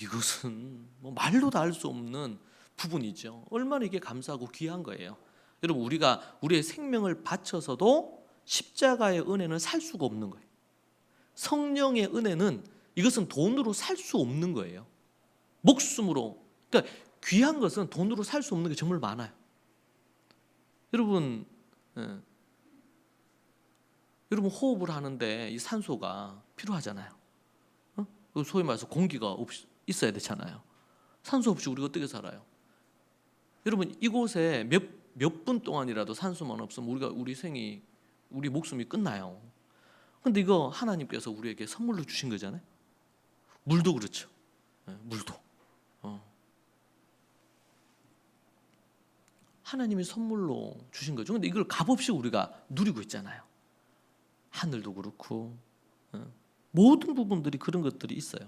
이것은 뭐 말로도 알 수 없는 부분이죠. 얼마나 이게 감사하고 귀한 거예요. 여러분 우리가 우리의 생명을 바쳐서도 십자가의 은혜는 살 수가 없는 거예요. 성령의 은혜는 이것은 돈으로 살 수 없는 거예요. 목숨으로. 그러니까 귀한 것은 돈으로 살 수 없는 게 정말 많아요. 여러분 호흡을 하는데 이 산소가 필요하잖아요. 소위 말해서 공기가 있어야 되잖아요. 산소 없이 우리가 어떻게 살아요? 여러분 이곳에 몇 분 동안이라도 산소만 없으면 우리 목숨이 끝나요. 근데 이거 하나님께서 우리에게 선물로 주신 거잖아요. 물도 그렇죠. 물도. 하나님이 선물로 주신 거죠. 근데 이걸 값없이 우리가 누리고 있잖아요. 하늘도 그렇고 모든 부분들이 그런 것들이 있어요.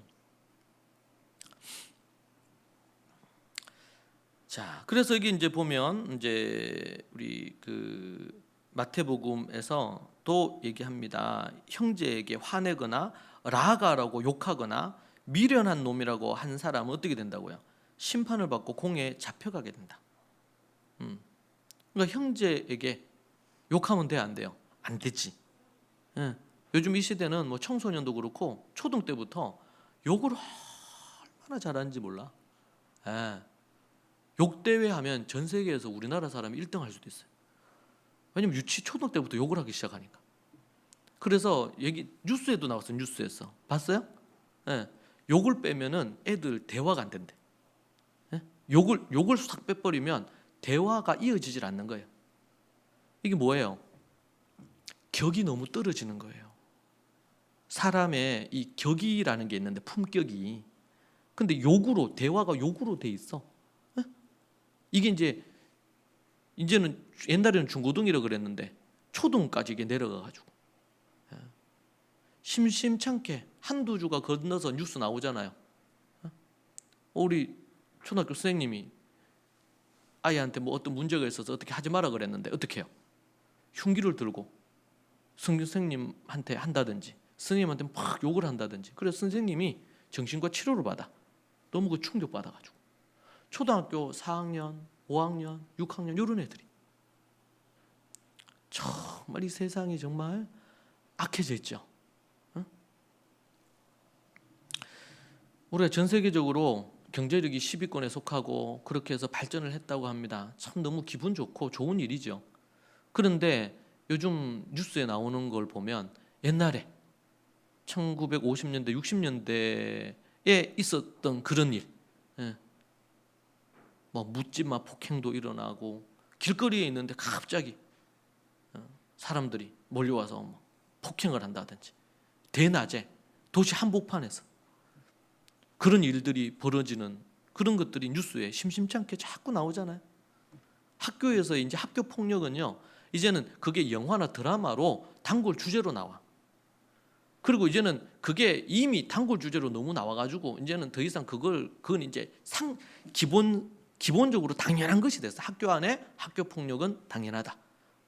자, 그래서 여기 이제 보면 이제 우리 그 마태복음에서 또 얘기합니다. 형제에게 화내거나 라가라고 욕하거나 미련한 놈이라고 한 사람은 어떻게 된다고요? 심판을 받고 공에 잡혀가게 된다. 그러니까 형제에게 욕하면 돼, 안 돼요? 안 되지. 요즘 이 시대는 뭐 청소년도 그렇고 초등 때부터 욕을 얼마나 잘하는지 몰라. 욕 대회 하면 전 세계에서 우리나라 사람이 1등 할 수도 있어요. 왜냐면 유치 초등 때부터 욕을 하기 시작하니까. 그래서 뉴스에도 나왔어요. 뉴스에서 봤어요? 욕을 빼면은 애들 대화가 안 된대. 욕을 싹 빼버리면 대화가 이어지질 않는 거예요. 이게 뭐예요? 격이 너무 떨어지는 거예요. 사람의 이 격이라는 게 있는데 품격이 근데 욕으로, 대화가 욕으로 돼 있어. 예? 이게 이제는 옛날에는 중고등이라 그랬는데 초등까지 이게 내려가 가지고 심심찮게 한두 주가 건너서 뉴스 나오잖아요. 우리 초등학교 선생님이 아이한테 뭐 어떤 문제가 있어서 어떻게 하지 마라 그랬는데 어떻게 해요? 흉기를 들고 선생님한테 한다든지 선생님한테 막 욕을 한다든지, 그래서 선생님이 정신과 치료를 받아. 너무 그 충격 받아가지고. 초등학교 4학년, 5학년, 6학년 이런 애들이 정말 이 세상이 정말 악해져 있죠. 어? 우리가 전 세계적으로 경제력이 10위권에 속하고 그렇게 해서 발전을 했다고 합니다. 참 너무 기분 좋고 좋은 일이죠. 그런데 요즘 뉴스에 나오는 걸 보면 옛날에 1950년대, 60년대에 있었던 그런 일, 뭐 묻지마 폭행도 일어나고 길거리에 있는데 갑자기 사람들이 몰려와서 뭐 폭행을 한다든지, 대낮에 도시 한복판에서 그런 일들이 벌어지는 그런 것들이 뉴스에 심심치 않게 자꾸 나오잖아요. 학교에서 이제 학교 폭력은요, 이제는 그게 영화나 드라마로 단골 주제로 나와. 그리고 이제는 그게 이미 단골 주제로 너무 나와가지고 이제는 더 이상 그건 이제 기본적으로 당연한 것이 됐어. 학교 안에 학교 폭력은 당연하다.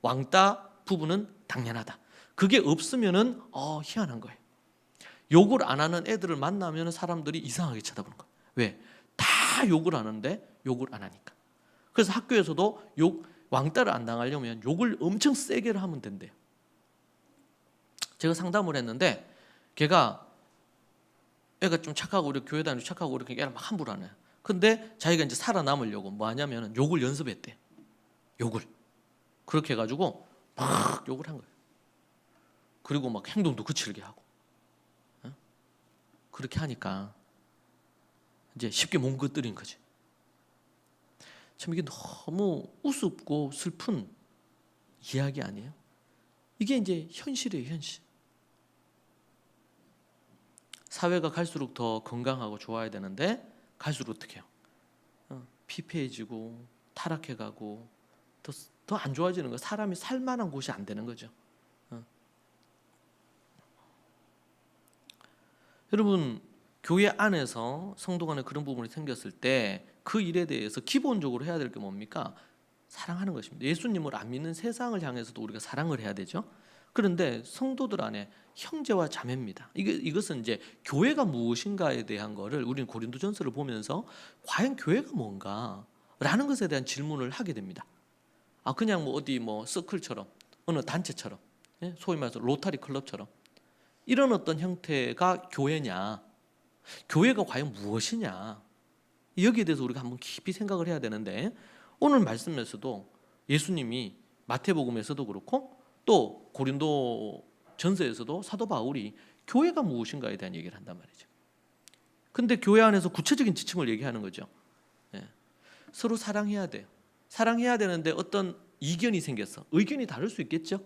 왕따 부분은 당연하다. 그게 없으면은 희한한 거예요. 욕을 안 하는 애들을 만나면 사람들이 이상하게 쳐다보는 거예요. 왜? 다 욕을 하는데 욕을 안 하니까. 그래서 학교에서도 왕따를 안 당하려면 욕을 엄청 세게 하면 된대요. 제가 상담을 했는데 애가 좀 착하고 우리 교회 다니고 착하고 이렇게 애를 막 함부로 하네. 근데 자기가 이제 살아남으려고 뭐 하냐면 욕을 연습했대. 욕을. 그렇게 해가지고 막 욕을 한 거예요. 그리고 막 행동도 거칠게 하고. 그렇게 하니까 이제 쉽게 몽긋들인 거지. 참 이게 너무 우습고 슬픈 이야기 아니에요? 이게 이제 현실이에요, 현실. 사회가 갈수록 더 건강하고 좋아야 되는데 갈수록 어떻게 해요? 피폐해지고 타락해가고 더 안 좋아지는 거. 사람이 살만한 곳이 안 되는 거죠. 여러분, 교회 안에서 성도 간에 그런 부분이 생겼을 때 그 일에 대해서 기본적으로 해야 될 게 뭡니까? 사랑하는 것입니다. 예수님을 안 믿는 세상을 향해서도 우리가 사랑을 해야 되죠. 그런데 성도들 안에 형제와 자매입니다. 이것은 이제 교회가 무엇인가에 대한 거를 우리는 고린도전서를 보면서 과연 교회가 뭔가라는 것에 대한 질문을 하게 됩니다. 그냥 뭐 어디 뭐 서클처럼 어느 단체처럼, 소위 말해서 로타리 클럽처럼 이런 어떤 형태가 교회냐? 교회가 과연 무엇이냐? 여기에 대해서 우리가 한번 깊이 생각을 해야 되는데, 오늘 말씀에서도 예수님이 마태복음에서도 그렇고 또 고린도 전서에서도 사도 바울이 교회가 무엇인가에 대한 얘기를 한단 말이죠. 근데 교회 안에서 구체적인 지침을 얘기하는 거죠. 서로 사랑해야 돼요. 사랑해야 되는데 어떤 이견이 생겼어. 의견이 다를 수 있겠죠.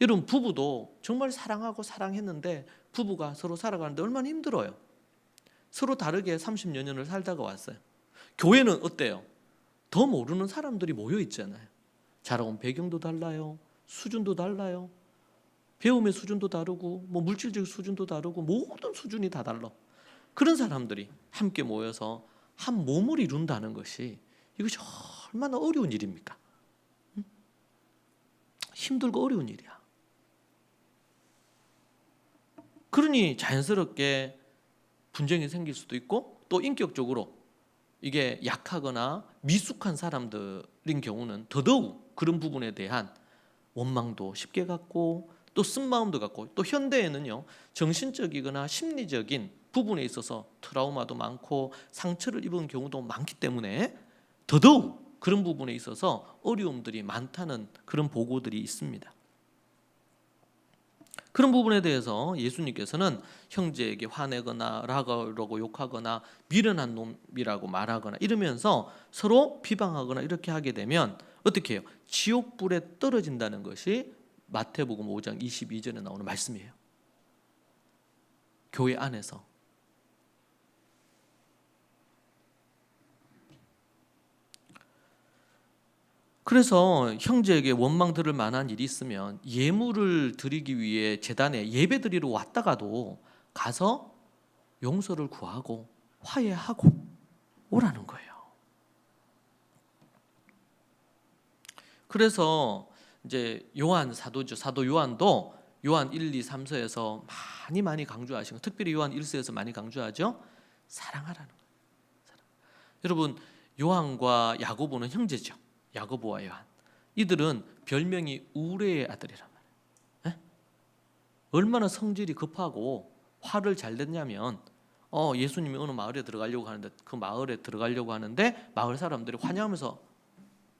여러분, 부부도 정말 사랑하고 사랑했는데 부부가 서로 살아가는데 얼마나 힘들어요. 서로 다르게 30여 년을 살다가 왔어요. 교회는 어때요? 더 모르는 사람들이 모여 있잖아요. 자라온 배경도 달라요. 수준도 달라요. 배움의 수준도 다르고 뭐 물질적 수준도 다르고 모든 수준이 다 달라. 그런 사람들이 함께 모여서 한 몸을 이룬다는 것이 이것이 얼마나 어려운 일입니까? 힘들고 어려운 일이야. 그러니 자연스럽게 분쟁이 생길 수도 있고, 또 인격적으로 이게 약하거나 미숙한 사람들인 경우는 더더욱 그런 부분에 대한 원망도 쉽게 갖고 또 쓴마음도 갖고, 또 현대에는요 정신적이거나 심리적인 부분에 있어서 트라우마도 많고 상처를 입은 경우도 많기 때문에 더더욱 그런 부분에 있어서 어려움들이 많다는 그런 보고들이 있습니다. 그런 부분에 대해서 예수님께서는 형제에게 화내거나 라고 욕하거나 미련한 놈이라고 말하거나 이러면서 서로 비방하거나 이렇게 하게 되면 어떻게 해요? 지옥불에 떨어진다는 것이 마태복음 5장 22절에 나오는 말씀이에요. 교회 안에서 그래서 형제에게 원망 들을 만한 일이 있으면 예물을 드리기 위해 제단에 예배 드리러 왔다가도 가서 용서를 구하고 화해하고 오라는 거예요. 그래서 이제 요한 사도죠. 사도 요한도 요한 1, 2, 3서에서 많이 강조하시고, 특별히 요한 1서에서 많이 강조하죠. 사랑하라는 거예요. 여러분, 요한과 야고보는 형제죠. 야고보와 요한. 이들은 별명이 우레의 아들이란 말이에요. 얼마나 성질이 급하고 화를 잘 냈냐면 예수님이 어느 마을에 들어가려고 하는데, 그 마을에 들어가려고 하는데 마을 사람들이 환영하면서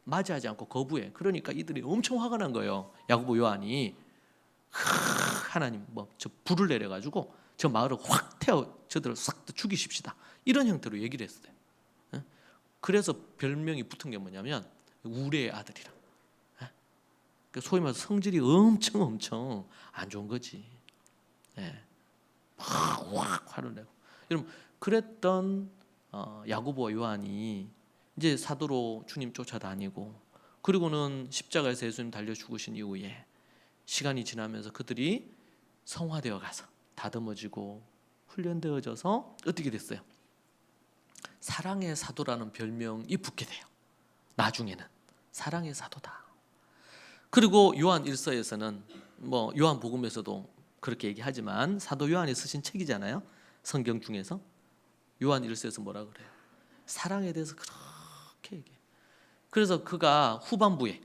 맞이하지 않고 거부해. 그러니까 이들이 엄청 화가 난 거예요. 야고보 요한이 하나님 저 불을 내려가지고 저 마을을 확 태워 저들을 싹 죽이십시다. 이런 형태로 얘기를 했어요. 그래서 별명이 붙은 게 뭐냐면 우레의 아들이라. 소위 말해서 성질이 엄청 안 좋은 거지. 확 화를 내고. 여러분, 그랬던 야고보와 요한이 이제 사도로 주님 쫓아다니고, 그리고는 십자가에서 예수님 달려 죽으신 이후에 시간이 지나면서 그들이 성화되어 가서 다듬어지고 훈련되어져서 어떻게 됐어요? 사랑의 사도라는 별명이 붙게 돼요. 나중에는 사랑의 사도다. 그리고 요한 1서에서는 요한 복음에서도 그렇게 얘기하지만 사도 요한이 쓰신 책이잖아요. 성경 중에서 요한 1서에서 뭐라 그래요? 사랑에 대해서 그렇게 얘기해요. 그래서 그가 후반부에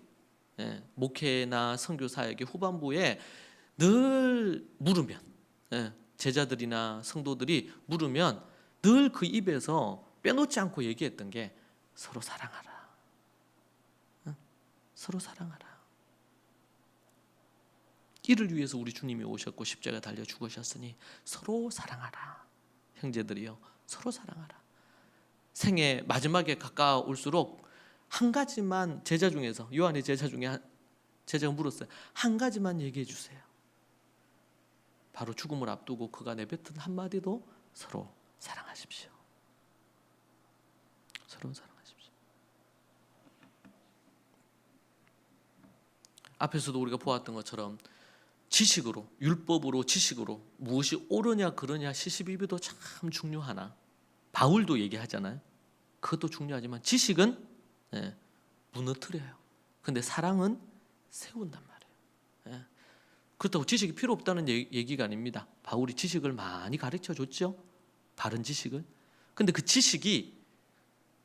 목회나 선교 사역의 후반부에 늘 물으면, 제자들이나 성도들이 물으면 늘 그 입에서 빼놓지 않고 얘기했던 게 서로 사랑하라. 서로 사랑하라. 이를 위해서 우리 주님이 오셨고 십자가에 달려 죽으셨으니 서로 사랑하라. 형제들이요, 서로 사랑하라. 생애 마지막에 가까울수록 한 가지만, 제자 중에서 요한의 제자 중에 제자가 물었어요. 한 가지만 얘기해 주세요. 바로 죽음을 앞두고 그가 내뱉은 한마디도 서로 사랑하십시오. 서로 사랑하십시오. 앞에서도 우리가 보았던 것처럼 지식으로, 율법으로, 지식으로 무엇이 옳으냐 그러냐 시시비비도 참 중요하나, 바울도 얘기하잖아요. 그것도 중요하지만 지식은 무너뜨려요. 근데 사랑은 세운단 말이에요. 그렇다고 지식이 필요 없다는 얘기가 아닙니다. 바울이 지식을 많이 가르쳐 줬죠. 바른 지식을. 근데 그 지식이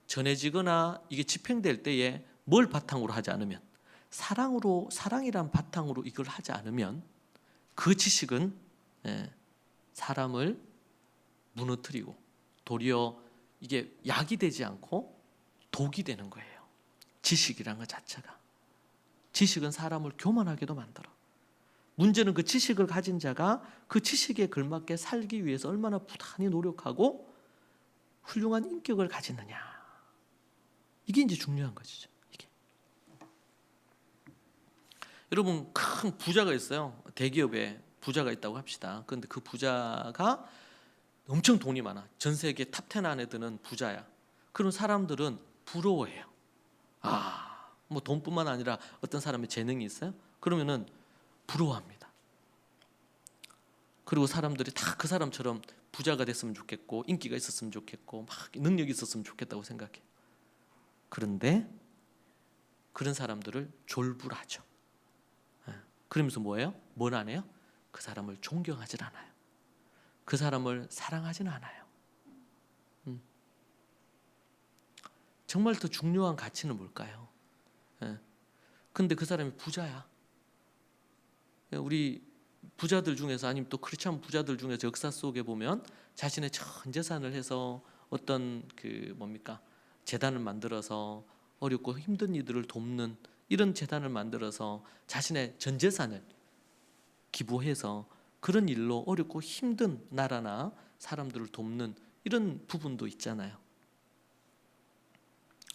전해지거나 이게 집행될 때에 뭘 바탕으로 하지 않으면, 사랑이란 바탕으로 이걸 하지 않으면 그 지식은 사람을 무너뜨리고 도리어 이게 약이 되지 않고 독이 되는 거예요. 지식이란 것 자체가. 지식은 사람을 교만하게도 만들어. 문제는 그 지식을 가진 자가 그 지식에 걸맞게 살기 위해서 얼마나 부단히 노력하고 훌륭한 인격을 가지느냐. 이게 이제 중요한 것이죠. 이게. 여러분, 큰 부자가 있어요. 대기업에 부자가 있다고 합시다. 그런데 그 부자가 엄청 돈이 많아. 전 세계 탑 10 안에 드는 부자야. 그런 사람들은 부러워해요. 뭐 돈뿐만 아니라 어떤 사람의 재능이 있어요? 그러면은 부러워합니다. 그리고 사람들이 다 그 사람처럼 부자가 됐으면 좋겠고 인기가 있었으면 좋겠고 막 능력이 있었으면 좋겠다고 생각해. 그런데 그런 사람들을 졸부하죠. 그러면서 뭐예요? 뭘 안 해요? 그 사람을 존경하지 않아요. 그 사람을 사랑하지는 않아요. 정말 더 중요한 가치는 뭘까요? 근데 그 사람이 부자야. 우리 부자들 중에서, 아니면 또 크리스찬 부자들 중에서 역사 속에 보면 자신의 전 재산을 해서 어떤 재단을 만들어서 어렵고 힘든 이들을 돕는 이런 재단을 만들어서 자신의 전 재산을 기부해서 그런 일로 어렵고 힘든 나라나 사람들을 돕는 이런 부분도 있잖아요.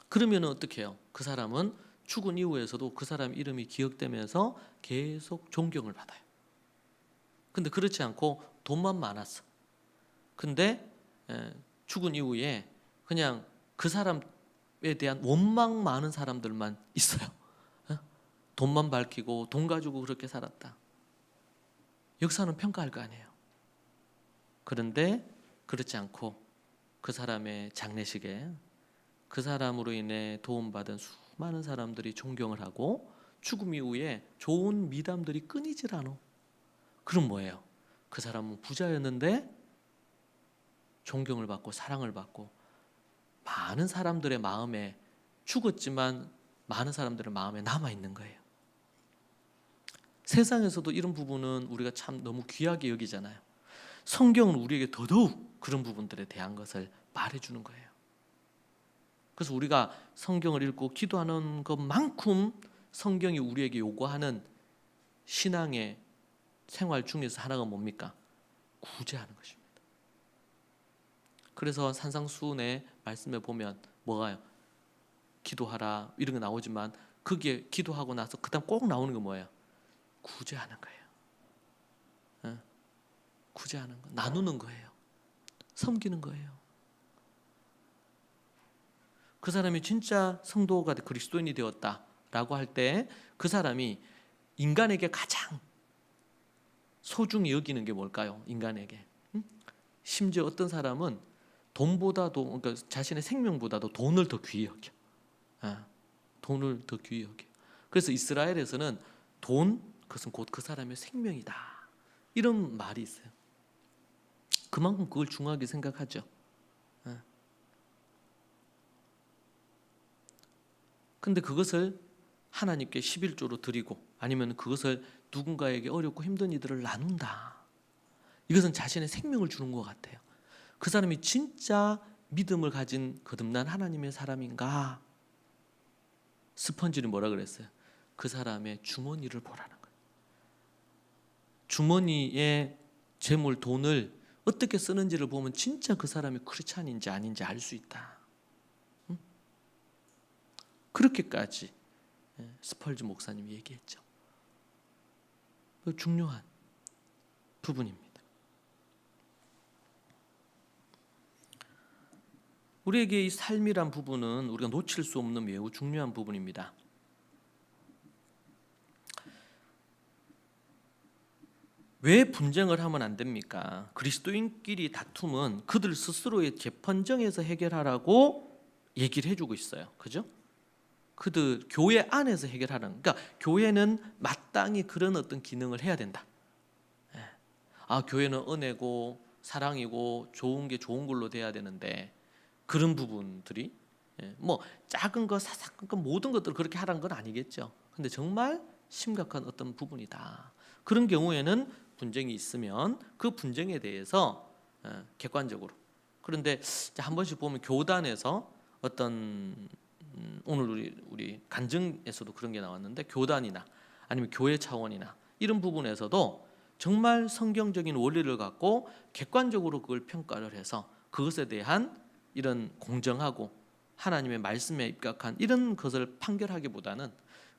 그러면 어떻게 해요? 그 사람은 죽은 이후에서도 그 사람 이름이 기억되면서 계속 존경을 받아요. 근데 그렇지 않고 돈만 많았어. 근데 죽은 이후에 그냥 그 사람에 대한 원망 많은 사람들만 있어요. 돈만 밝히고 돈 가지고 그렇게 살았다. 역사는 평가할 거 아니에요. 그런데 그렇지 않고 그 사람의 장례식에 그 사람으로 인해 도움받은 수많은 사람들이 존경을 하고 죽음 이후에 좋은 미담들이 끊이질 않아. 그럼 뭐예요? 그 사람은 부자였는데 존경을 받고 사랑을 받고 많은 사람들의 마음에 죽었지만 많은 사람들의 마음에 남아 있는 거예요. 세상에서도 이런 부분은 우리가 참 너무 귀하게 여기잖아요. 성경은 우리에게 더더욱 그런 부분들에 대한 것을 말해주는 거예요. 그래서 우리가 성경을 읽고 기도하는 것만큼 성경이 우리에게 요구하는 신앙의 생활 중에서 하나가 뭡니까? 구제하는 것입니다. 그래서 산상수훈의 말씀에 보면 뭐가요? 기도하라 이런 거 나오지만 그게 기도하고 나서 그다음 꼭 나오는 게 뭐예요? 구제하는 거예요. 구제하는 거, 나누는 거예요. 섬기는 거예요. 그 사람이 진짜 성도가 그리스도인이 되었다라고 할 때 그 사람이 인간에게 가장 소중히 여기는 게 뭘까요? 인간에게. 심지어 어떤 사람은 돈보다도, 그러니까 자신의 생명보다도 돈을 더 귀히 여겨. 돈을 더 귀히 여겨. 그래서 이스라엘에서는 돈, 그것은 곧 그 사람의 생명이다. 이런 말이 있어요. 그만큼 그걸 중요하게 생각하죠. 근데 그것을 하나님께 11조로 드리고 아니면 그것을 누군가에게 어렵고 힘든 이들을 나눈다. 이것은 자신의 생명을 주는 것 같아요. 그 사람이 진짜 믿음을 가진 거듭난 하나님의 사람인가? 스펀지는 뭐라 그랬어요? 그 사람의 주머니를 보라는 거예요. 주머니에 재물, 돈을 어떻게 쓰는지를 보면 진짜 그 사람이 크리스찬인지 아닌지 알 수 있다. 그렇게까지 스펄지 목사님이 얘기했죠. 중요한 부분입니다. 우리에게 이 삶이란 부분은 우리가 놓칠 수 없는 매우 중요한 부분입니다. 왜 분쟁을 하면 안 됩니까? 그리스도인끼리 다툼은 그들 스스로의 재판정에서 해결하라고 얘기를 해주고 있어요. 그죠? 그들 교회 안에서 해결하는. 그러니까 교회는 마땅히 그런 어떤 기능을 해야 된다. 교회는 은혜고 사랑이고 좋은 게 좋은 걸로 돼야 되는데 그런 부분들이 뭐 작은 거 사사건 거 모든 것들을 그렇게 하라는 건 아니겠죠. 근데 정말 심각한 어떤 부분이다. 그런 경우에는 분쟁이 있으면 그 분쟁에 대해서 객관적으로. 그런데 한 번씩 보면 교단에서 어떤 오늘 우리 간증에서도 그런 게 나왔는데 교단이나 아니면 교회 차원이나 이런 부분에서도 정말 성경적인 원리를 갖고 객관적으로 그걸 평가를 해서 그것에 대한 이런 공정하고 하나님의 말씀에 입각한 이런 것을 판결하기보다는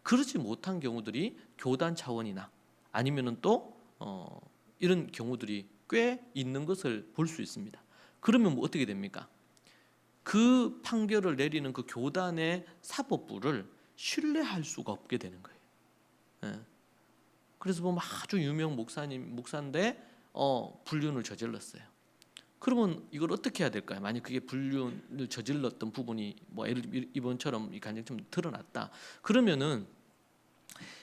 그렇지 못한 경우들이 교단 차원이나 아니면은 또 이런 경우들이 꽤 있는 것을 볼 수 있습니다. 그러면 뭐 어떻게 됩니까? 그 판결을 내리는 그 교단의 사법부를 신뢰할 수가 없게 되는 거예요. 그래서 보면 아주 유명 목사인데 불륜을 저질렀어요. 그러면 이걸 어떻게 해야 될까요? 만약 그게 불륜을 저질렀던 부분이 뭐 이번처럼 이 간증처럼 드러났다. 그러면은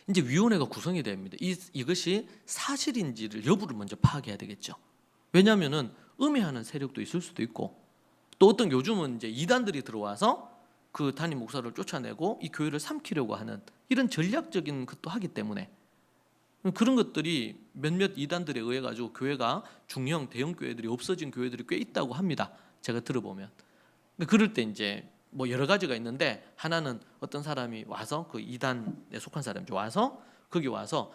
이제 위원회가 구성이 됩니다. 이것이 사실인지를 여부를 먼저 파악해야 되겠죠. 왜냐하면은 음해하는 세력도 있을 수도 있고 또 어떤 요즘은 이제 이단들이 들어와서 그 담임 목사를 쫓아내고 이 교회를 삼키려고 하는 이런 전략적인 것도 하기 때문에 그런 것들이 몇몇 이단들에 의해 가지고 교회가 중형 대형 교회들이 없어진 교회들이 꽤 있다고 합니다. 제가 들어보면. 그럴 때 이제 뭐 여러 가지가 있는데 하나는 어떤 사람이 와서 그 이단에 속한 사람이 와서 거기 와서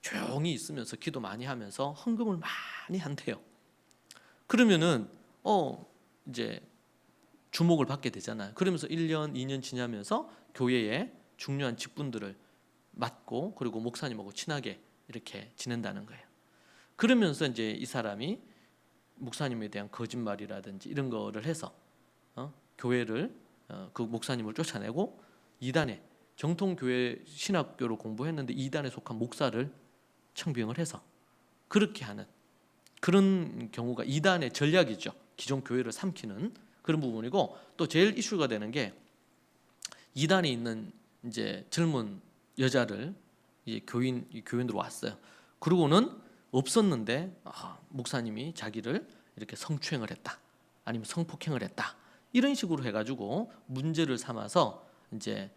조용히 있으면서 기도 많이 하면서 헌금을 많이 한대요. 그러면은 이제 주목을 받게 되잖아요. 그러면서 1년, 2년 지나면서 교회에 중요한 직분들을 맡고 그리고 목사님하고 친하게 이렇게 지낸다는 거예요. 그러면서 이제 이 사람이 목사님에 대한 거짓말이라든지 이런 거를 해서 교회를 그 목사님을 쫓아내고 이단에 정통교회 신학교를 공부했는데 이단에 속한 목사를 청빙을 해서 그렇게 하는 그런 경우가 이단의 전략이죠. 기존 교회를 삼키는 그런 부분이고, 또 제일 이슈가 되는 게 이단에 있는 이제 젊은 여자를 이제 교인으로 왔어요. 그러고는 없었는데 목사님이 자기를 이렇게 성추행을 했다, 아니면 성폭행을 했다, 이런 식으로 해가지고 문제를 삼아서 이제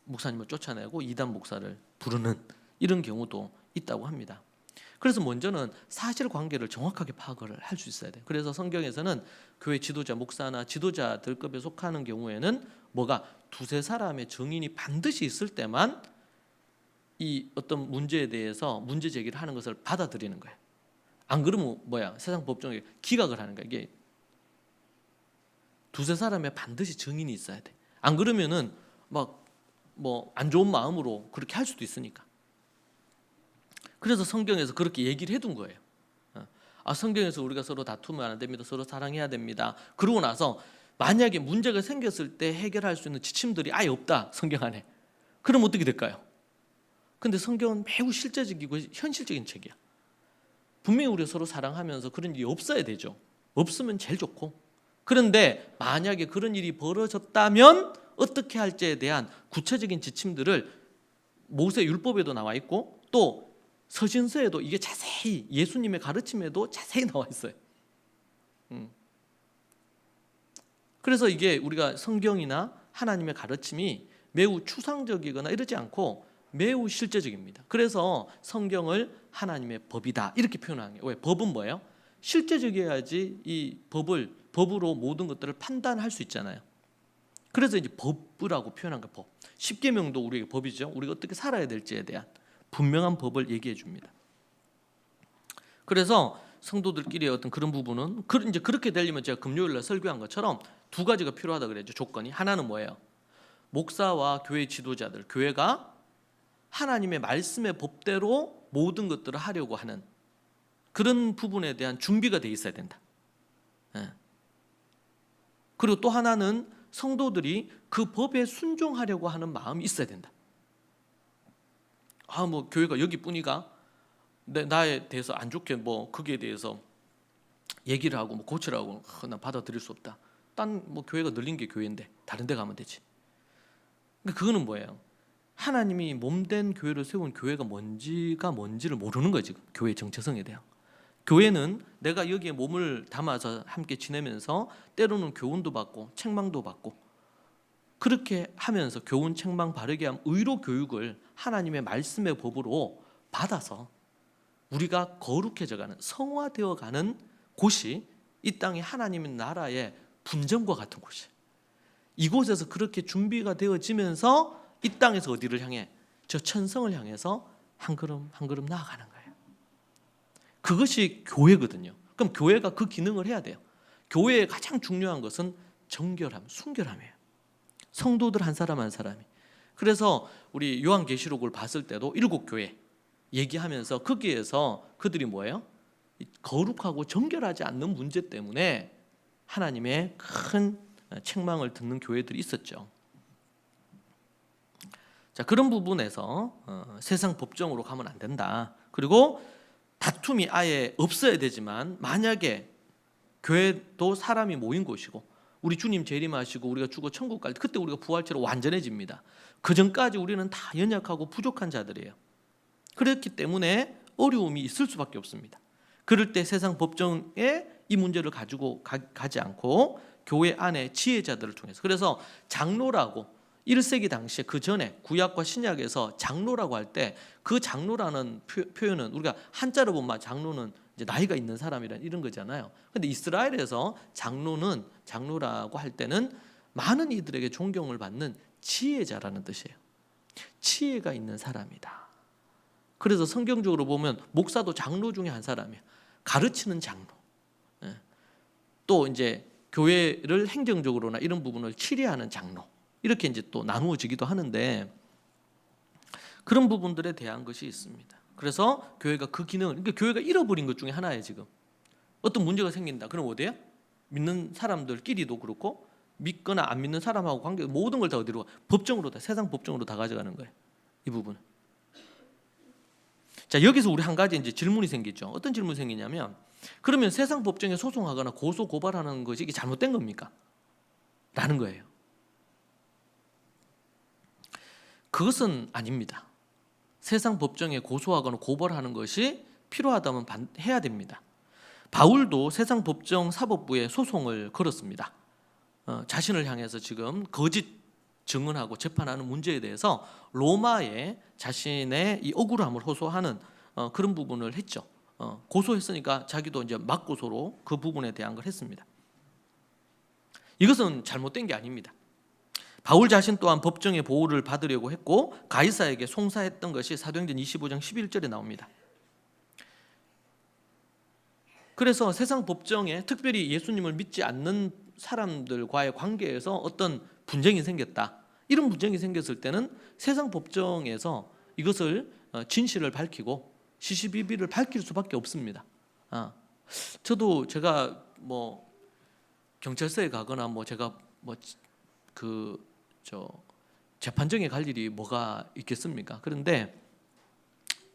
목사님을 쫓아내고 이단 목사를 부르는 이런 경우도 있다고 합니다. 그래서 먼저는 사실관계를 정확하게 파악을 할 수 있어야 돼요. 그래서 성경에서는 교회 지도자, 목사나 지도자들급에 속하는 경우에는 뭐가 두세 사람의 증인이 반드시 있을 때만 이 어떤 문제에 대해서 문제 제기를 하는 것을 받아들이는 거예요. 안 그러면 세상 법정에 기각을 하는 거예요. 이게 두세 사람의 반드시 증인이 있어야 돼. 안 그러면은 막 안 좋은 마음으로 그렇게 할 수도 있으니까. 그래서 성경에서 그렇게 얘기를 해둔 거예요. 성경에서 우리가 서로 다투면 안 됩니다. 서로 사랑해야 됩니다. 그러고 나서 만약에 문제가 생겼을 때 해결할 수 있는 지침들이 아예 없다, 성경 안에. 그럼 어떻게 될까요? 근데 성경은 매우 실제적이고 현실적인 책이야. 분명히 우리가 서로 사랑하면서 그런 일이 없어야 되죠. 없으면 제일 좋고. 그런데 만약에 그런 일이 벌어졌다면 어떻게 할지에 대한 구체적인 지침들을 모세 율법에도 나와 있고, 또 서신서에도 이게 자세히, 예수님의 가르침에도 자세히 나와 있어요. 그래서 이게 우리가 성경이나 하나님의 가르침이 매우 추상적이거나 이러지 않고 매우 실제적입니다. 그래서 성경을 하나님의 법이다 이렇게 표현하는 거예요. 왜? 법은 뭐예요? 실제적이어야지 이 법으로 모든 것들을 판단할 수 있잖아요. 그래서 이제 법이라고 표현한 거예요. 법. 십계명도 우리에게 법이죠. 우리가 어떻게 살아야 될지에 대한 분명한 법을 얘기해 줍니다. 그래서 성도들끼리의 어떤 그런 부분은 이제 그렇게 되려면 제가 금요일날 설교한 것처럼 두 가지가 필요하다 그랬죠. 조건이. 하나는 뭐예요? 목사와 교회 지도자들, 교회가 하나님의 말씀의 법대로 모든 것들을 하려고 하는 그런 부분에 대한 준비가 돼 있어야 된다. 그리고 또 하나는 성도들이 그 법에 순종하려고 하는 마음이 있어야 된다. 교회가 여기뿐이가 나에 대해서 안 좋게 거기에 대해서 얘기를 하고 고치라고 난 받아들일 수 없다. 딴 교회가 늘린 게 교회인데 다른 데 가면 되지. 그러니까 그거는 뭐예요? 하나님이 몸된 교회를 세운 교회가 뭔지를 모르는 거예요. 지금 교회의 정체성에 대한. 교회는 내가 여기에 몸을 담아서 함께 지내면서 때로는 교훈도 받고 책망도 받고 그렇게 하면서 교훈, 책망 바르게 함, 의로 교육을 하나님의 말씀의 법으로 받아서 우리가 거룩해져가는, 성화되어가는 곳이 이 땅의 하나님의 나라의 분점과 같은 곳이에요. 이곳에서 그렇게 준비가 되어지면서 이 땅에서 어디를 향해? 저 천성을 향해서 한 걸음 한 걸음 나아가는 거예요. 그것이 교회거든요. 그럼 교회가 그 기능을 해야 돼요. 교회의 가장 중요한 것은 정결함, 순결함이에요. 성도들 한 사람 한 사람이. 그래서 우리 요한계시록을 봤을 때도 7교회 얘기하면서 거기에서 그들이 뭐예요? 거룩하고 정결하지 않는 문제 때문에 하나님의 큰 책망을 듣는 교회들이 있었죠. 자, 그런 부분에서 세상 법정으로 가면 안 된다. 그리고 다툼이 아예 없어야 되지만 만약에 교회도 사람이 모인 곳이고 우리 주님 재림하시고 우리가 죽어 천국 갈 때 그때 우리가 부활체로 완전해집니다. 그 전까지 우리는 다 연약하고 부족한 자들이에요. 그렇기 때문에 어려움이 있을 수밖에 없습니다. 그럴 때 세상 법정에 이 문제를 가지고 가지 않고 교회 안에 지혜자들을 통해서, 그래서 장로라고 1세기 당시에 그 전에 구약과 신약에서 장로라고 할 때 그 장로라는 표현은 우리가 한자로 보면 장로는 이제 나이가 있는 사람이란 이런 거잖아요. 근데 이스라엘에서 장로라고 할 때는 많은 이들에게 존경을 받는 지혜자라는 뜻이에요. 지혜가 있는 사람이다. 그래서 성경적으로 보면 목사도 장로 중에 한 사람이에요. 가르치는 장로. 또 이제 교회를 행정적으로나 이런 부분을 치리하는 장로. 이렇게 이제 또 나누어지기도 하는데 그런 부분들에 대한 것이 있습니다. 그래서 교회가 그 기능을, 그러니까 교회가 잃어버린 것 중에 하나예요. 지금 어떤 문제가 생긴다. 그럼 어디야? 믿는 사람들끼리도 그렇고 믿거나 안 믿는 사람하고 관계 모든 걸 다 어디로 가? 법정으로 다 세상 법정으로 다 가져가는 거예요. 이 부분. 자, 여기서 우리 한 가지 이제 질문이 생기죠. 어떤 질문이 생기냐면 그러면 세상 법정에 소송하거나 고소 고발하는 것이 이게 잘못된 겁니까? 라는 거예요. 그것은 아닙니다. 세상 법정에 고소하거나 고발하는 것이 필요하다면 해야 됩니다. 바울도 세상 법정 사법부에 소송을 걸었습니다. 자신을 향해서 지금 거짓 증언하고 재판하는 문제에 대해서 로마에 자신의 이 억울함을 호소하는 그런 부분을 했죠. 고소했으니까 자기도 이제 맞고소로 그 부분에 대한 걸 했습니다. 이것은 잘못된 게 아닙니다. 바울 자신 또한 법정의 보호를 받으려고 했고 가이사에게 송사했던 것이 사도행전 25장 11절에 나옵니다. 그래서 세상 법정에 특별히 예수님을 믿지 않는 사람들과의 관계에서 어떤 분쟁이 생겼다. 이런 분쟁이 생겼을 때는 세상 법정에서 이것을 진실을 밝히고 시시비비를 밝힐 수밖에 없습니다. 저도 제가 뭐 경찰서에 가거나 뭐 제가 재판정에 갈 일이 뭐가 있겠습니까? 그런데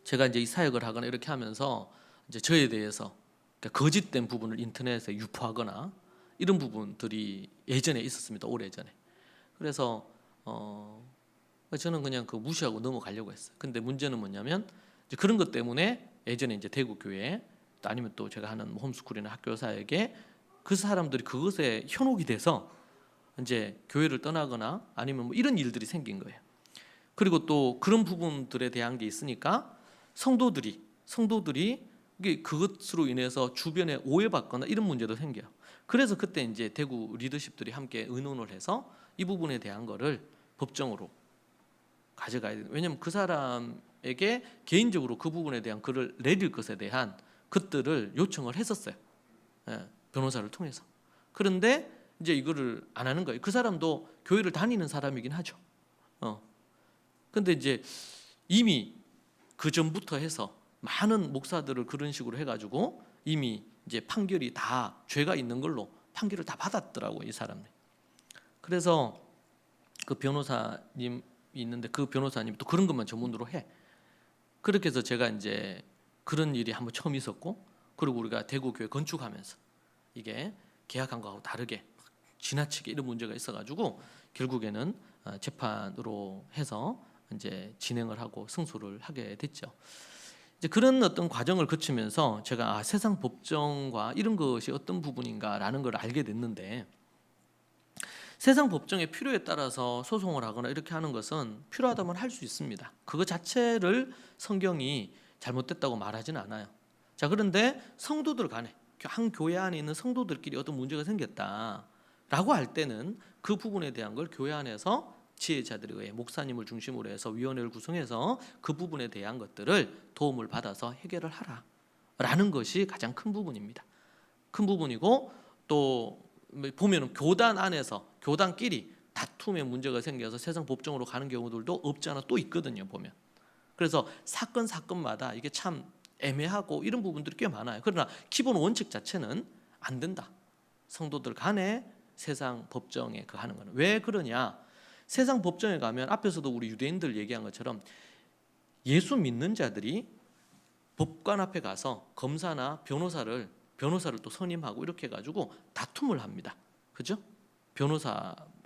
제가 이제 이 사역을 하거나 이렇게 하면서 이제 저에 대해서 그러니까 거짓된 부분을 인터넷에 유포하거나 이런 부분들이 예전에 있었습니다. 오래전에. 그래서 저는 그냥 그 무시하고 넘어가려고 했어요. 근데 문제는 뭐냐면 이제 그런 것 때문에 예전에 이제 대구 교회 또 아니면 또 제가 하는 홈스쿨이나 학교사에게 그 사람들이 그것에 현혹이 돼서 이제 교회를 떠나거나 아니면 뭐 이런 일들이 생긴 거예요. 그리고 또 그런 부분들에 대한 게 있으니까 성도들이 이게 그것으로 인해서 주변에 오해받거나 이런 문제도 생겨요. 그래서 그때 이제 대구 리더십들이 함께 의논을 해서 이 부분에 대한 거를 법정으로 가져가야 돼요. 왜냐하면 그 사람에게 개인적으로 그 부분에 대한 글을 내릴 것에 대한 것들을 요청을 했었어요. 변호사를 통해서. 그런데 이제 이거를 안 하는 거예요. 그 사람도 교회를 다니는 사람이긴 하죠. 근데 이제 이미 그 전부터 해서 많은 목사들을 그런 식으로 해가지고 이미 이제 판결이 다 죄가 있는 걸로 판결을 다 받았더라고요, 이 사람들. 그래서 그 변호사님이 있는데 그 변호사님이 또 그런 것만 전문으로 해. 그렇게 해서 제가 이제 그런 일이 한번 처음 있었고, 그리고 우리가 대구 교회 건축하면서 이게 계약한 거하고 다르게 지나치게 이런 문제가 있어가지고 결국에는 재판으로 해서 이제 진행을 하고 승소를 하게 됐죠. 이제 그런 어떤 과정을 거치면서 제가 세상 법정과 이런 것이 어떤 부분인가라는 걸 알게 됐는데, 세상 법정의 필요에 따라서 소송을 하거나 이렇게 하는 것은 필요하다면 할 수 있습니다. 그거 자체를 성경이 잘못됐다고 말하지는 않아요. 자, 그런데 성도들 간에 한 교회 안에 있는 성도들끼리 어떤 문제가 생겼다라고 할 때는 그 부분에 대한 걸 교회 안에서 지혜자들에 의해 목사님을 중심으로 해서 위원회를 구성해서 그 부분에 대한 것들을 도움을 받아서 해결을 하라라는 것이 가장 큰 부분입니다. 큰 부분이고, 또 보면은 교단 안에서 교단끼리 다툼의 문제가 생겨서 세상 법정으로 가는 경우들도 없지 않아 또 있거든요, 보면. 그래서 사건마다 이게 참 애매하고 이런 부분들이 꽤 많아요. 그러나 기본 원칙 자체는 안 된다. 성도들 간에 세상 법정에 그 하는 거는 왜 그러냐? 세상 법정에 가면 앞에서도 우리 유대인들 얘기한 것처럼 예수 믿는 자들이 법관 앞에 가서 검사나 변호사를 또 선임하고 이렇게 해가지고 다툼을 합니다. 그죠?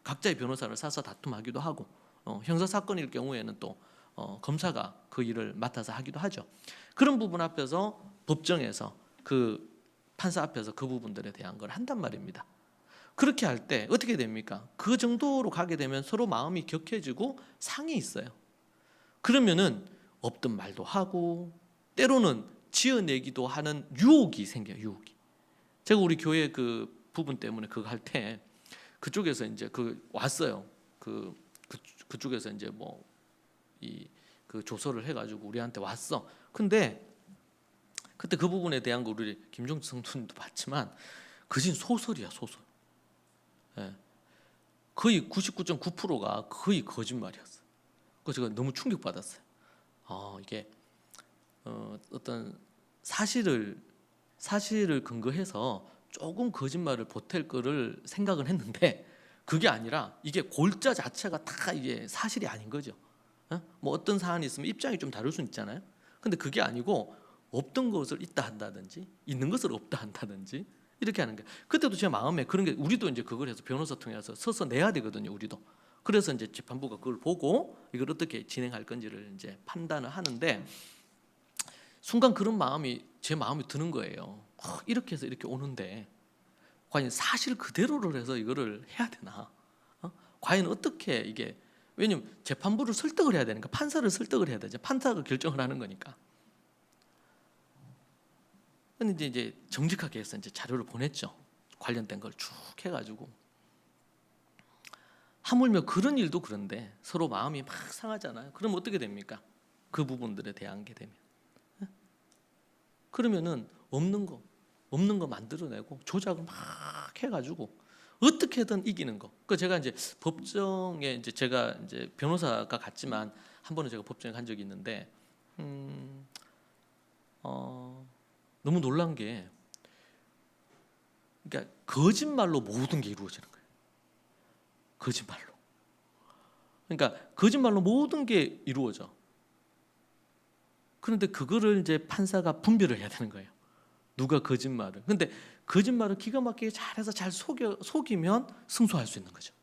각자의 변호사를 사서 다툼하기도 하고, 형사 사건일 경우에는 또 검사가 그 일을 맡아서 하기도 하죠. 그런 부분 앞에서 법정에서 그 판사 앞에서 그 부분들에 대한 걸 한단 말입니다. 그렇게 할 때 어떻게 됩니까? 그 정도로 가게 되면 서로 마음이 격해지고 상이 있어요. 그러면은 없던 말도 하고 때로는 지어내기도 하는 유혹이 생겨요. 유혹이. 제가 우리 교회 그 부분 때문에 그거 할 때 그쪽에서 이제 왔어요. 그쪽에서 이제 그 조서를 해가지고 우리한테 왔어. 근데 그때 그 부분에 대한 거 우리 김종주 성도님도 봤지만 그진 소설이야, 소설. 거의 99.9%가 거의 거짓말이었어요. 그래서 제가 너무 충격받았어요. 이게 어떤 사실을 근거해서 조금 거짓말을 보탤 거를 생각은 했는데 그게 아니라 이게 골자 자체가 다 이게 사실이 아닌 거죠. 뭐 어떤 사안이 있으면 입장이 좀 다를 수 있잖아요. 근데 그게 아니고 없던 것을 있다 한다든지 있는 것을 없다 한다든지 이렇게 하는 게, 그때도 제 마음에 그런 게, 우리도 이제 그걸 해서 변호사 통해서 서서 내야 되거든요, 우리도. 그래서 이제 재판부가 그걸 보고 이걸 어떻게 진행할 건지를 이제 판단을 하는데, 순간 그런 마음이 제 마음에 드는 거예요. 이렇게 해서 이렇게 오는데 과연 사실 그대로를 해서 이거를 해야 되나? 과연 어떻게 이게, 왜냐면 재판부를 설득을 해야 되니까, 판사를 설득을 해야 되죠. 판사가 결정을 하는 거니까. 근데 이제 정직하게 해서 이제 자료를 보냈죠. 관련된 걸 쭉 해가지고. 하물며 그런 일도 그런데 서로 마음이 막 상하잖아요. 그럼 어떻게 됩니까? 그 부분들에 대한 게 되면. 그러면은 없는 거 만들어내고 조작을 막 해가지고 어떻게든 이기는 거. 그 제가 이제 법정에 이제 제가 이제 변호사가 갔지만 한 번은 제가 법정에 간 적이 있는데, 너무 놀란 게, 그러니까 거짓말로 모든 게 이루어지는 거예요. 거짓말로. 그러니까 거짓말로 모든 게 이루어져. 그런데 그거를 이제 판사가 분별을 해야 되는 거예요. 누가 거짓말을. 근데 거짓말을 기가 막히게 잘해서 잘 속이면 승소할 수 있는 거죠.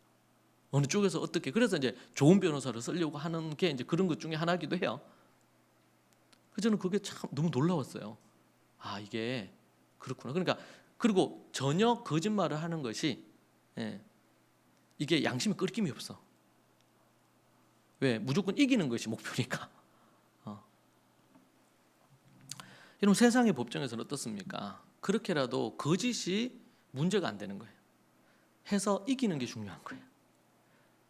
어느 쪽에서 어떻게. 그래서 이제 좋은 변호사를 쓰려고 하는 게 이제 그런 것 중에 하나이기도 해요. 그래서 저는 그게 참 너무 놀라웠어요. 아, 이게 그렇구나. 그러니까 그리고 전혀 거짓말을 하는 것이, 이게 양심에 끓김이 없어. 왜? 무조건 이기는 것이 목표니까. 여러분, 세상의 법정에서는 어떻습니까? 그렇게라도 거짓이 문제가 안 되는 거예요. 해서 이기는 게 중요한 거예요.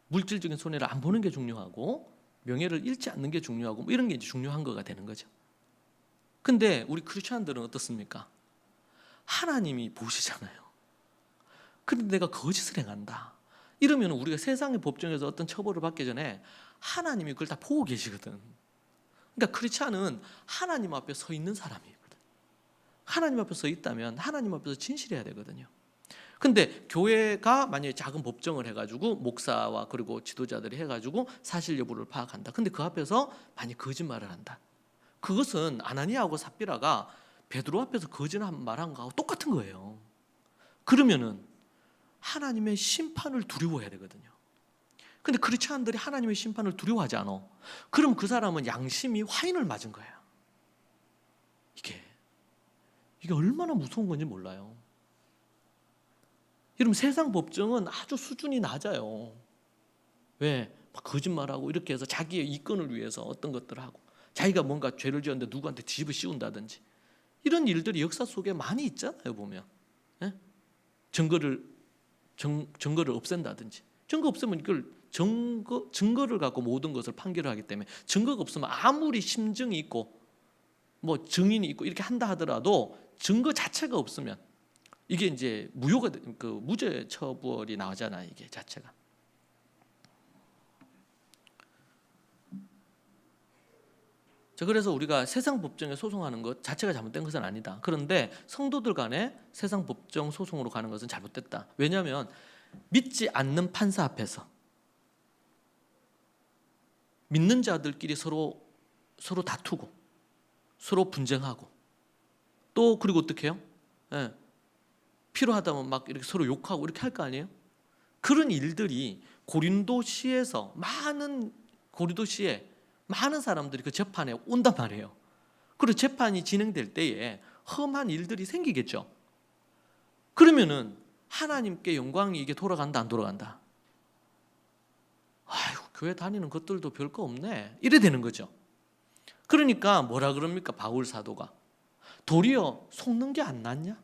물질적인 손해를 안 보는 게 중요하고 명예를 잃지 않는 게 중요하고 뭐 이런 게 이제 중요한 거가 되는 거죠. 근데 우리 크리스천들은 어떻습니까? 하나님이 보시잖아요. 그런데 내가 거짓을 행한다. 이러면 우리가 세상의 법정에서 어떤 처벌을 받기 전에 하나님이 그걸 다 보고 계시거든. 그러니까 크리스천은 하나님 앞에 서 있는 사람이거든. 하나님 앞에 서 있다면 하나님 앞에서 진실해야 되거든요. 근데 교회가 만약에 작은 법정을 해가지고 목사와 그리고 지도자들이 해가지고 사실 여부를 파악한다. 근데 그 앞에서 만약 거짓말을 한다. 그것은 아나니아하고 삽비라가 베드로 앞에서 거짓말한 거하고 똑같은 거예요. 그러면은 하나님의 심판을 두려워해야 되거든요. 근데 크리스천들이 하나님의 심판을 두려워하지 않아. 그럼 그 사람은 양심이 화인을 맞은 거예요. 이게 얼마나 무서운 건지 몰라요. 여러분, 세상 법정은 아주 수준이 낮아요. 왜? 막 거짓말하고 이렇게 해서 자기의 이권을 위해서 어떤 것들을 하고, 자기가 뭔가 죄를 지었는데 누구한테 뒤집어 씌운다든지 이런 일들이 역사 속에 많이 있잖아요. 보면 증거를 없앤다든지. 증거 없으면 이걸 증거를 갖고 모든 것을 판결을 하기 때문에, 증거가 없으면 아무리 심증이 있고 뭐 증인이 있고 이렇게 한다 하더라도 증거 자체가 없으면 이게 이제 무죄 처벌이 나오잖아요. 이게 자체가. 자, 그래서 우리가 세상 법정에 소송하는 것 자체가 잘못된 것은 아니다. 그런데 성도들 간에 세상 법정 소송으로 가는 것은 잘못됐다. 왜냐하면 믿지 않는 판사 앞에서 믿는 자들끼리 서로 다투고 서로 분쟁하고, 또 그리고 어떻게 해요? 필요하다면 막 이렇게 서로 욕하고 이렇게 할 거 아니에요? 그런 일들이 고린도시에 많은 사람들이 그 재판에 온단 말이에요. 그리고 재판이 진행될 때에 험한 일들이 생기겠죠. 그러면은 하나님께 영광이 이게 돌아간다 안 돌아간다? 아이고, 교회 다니는 것들도 별거 없네, 이래 되는 거죠. 그러니까 뭐라 그럽니까? 바울 사도가 도리어 속는 게 안 낫냐?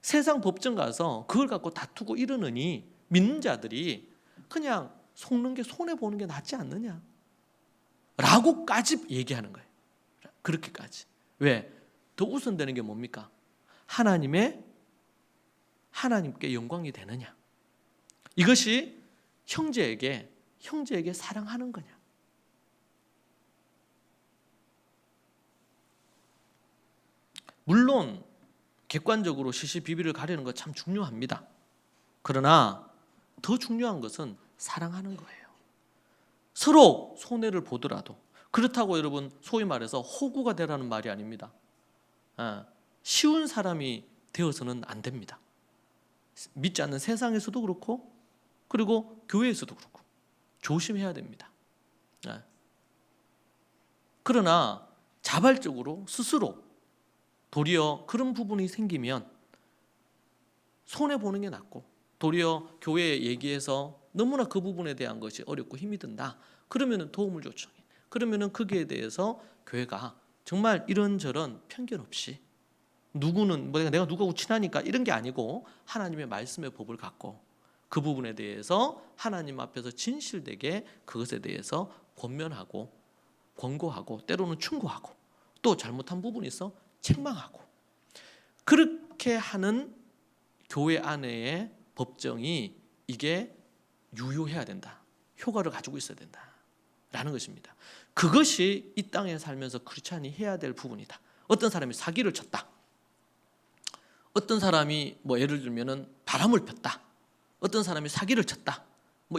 세상 법정 가서 그걸 갖고 다투고 이러느니 믿는 자들이 그냥 속는 게 손해보는 게 낫지 않느냐 라고까지 얘기하는 거예요. 그렇게까지. 왜? 더 우선되는 게 뭡니까? 하나님께 영광이 되느냐, 이것이 형제에게 사랑하는 거냐. 물론 객관적으로 시시비비를 가리는 거 참 중요합니다. 그러나 더 중요한 것은 사랑하는 거예요. 서로 손해를 보더라도. 그렇다고 여러분 소위 말해서 호구가 되라는 말이 아닙니다. 쉬운 사람이 되어서는 안 됩니다. 믿지 않는 세상에서도 그렇고 그리고 교회에서도 그렇고 조심해야 됩니다. 그러나 자발적으로 스스로 도리어 그런 부분이 생기면 손해보는 게 낫고 도리어 교회에 얘기해서 너무나 그 부분에 대한 것이 어렵고 힘이 든다. 그러면 도움을 요청해. 그러면 거기에 대해서 교회가 정말 이런저런 편견 없이 누구는 내가 누구하고 친하니까 이런 게 아니고 하나님의 말씀의 법을 갖고 그 부분에 대해서 하나님 앞에서 진실되게 그것에 대해서 권면하고 권고하고 때로는 충고하고 또 잘못한 부분이 있어 책망하고 그렇게 하는 교회 안에의 법정이 이게 유효해야 된다. 효과를 가지고 있어야 된다라는 것입니다. 그것이 이 땅에 살면서 크리스찬이 해야 될 부분이다. 어떤 사람이 사기를 쳤다. 어떤 사람이 예를 들면은 바람을 폈다. 어떤 사람이 사기를 쳤다.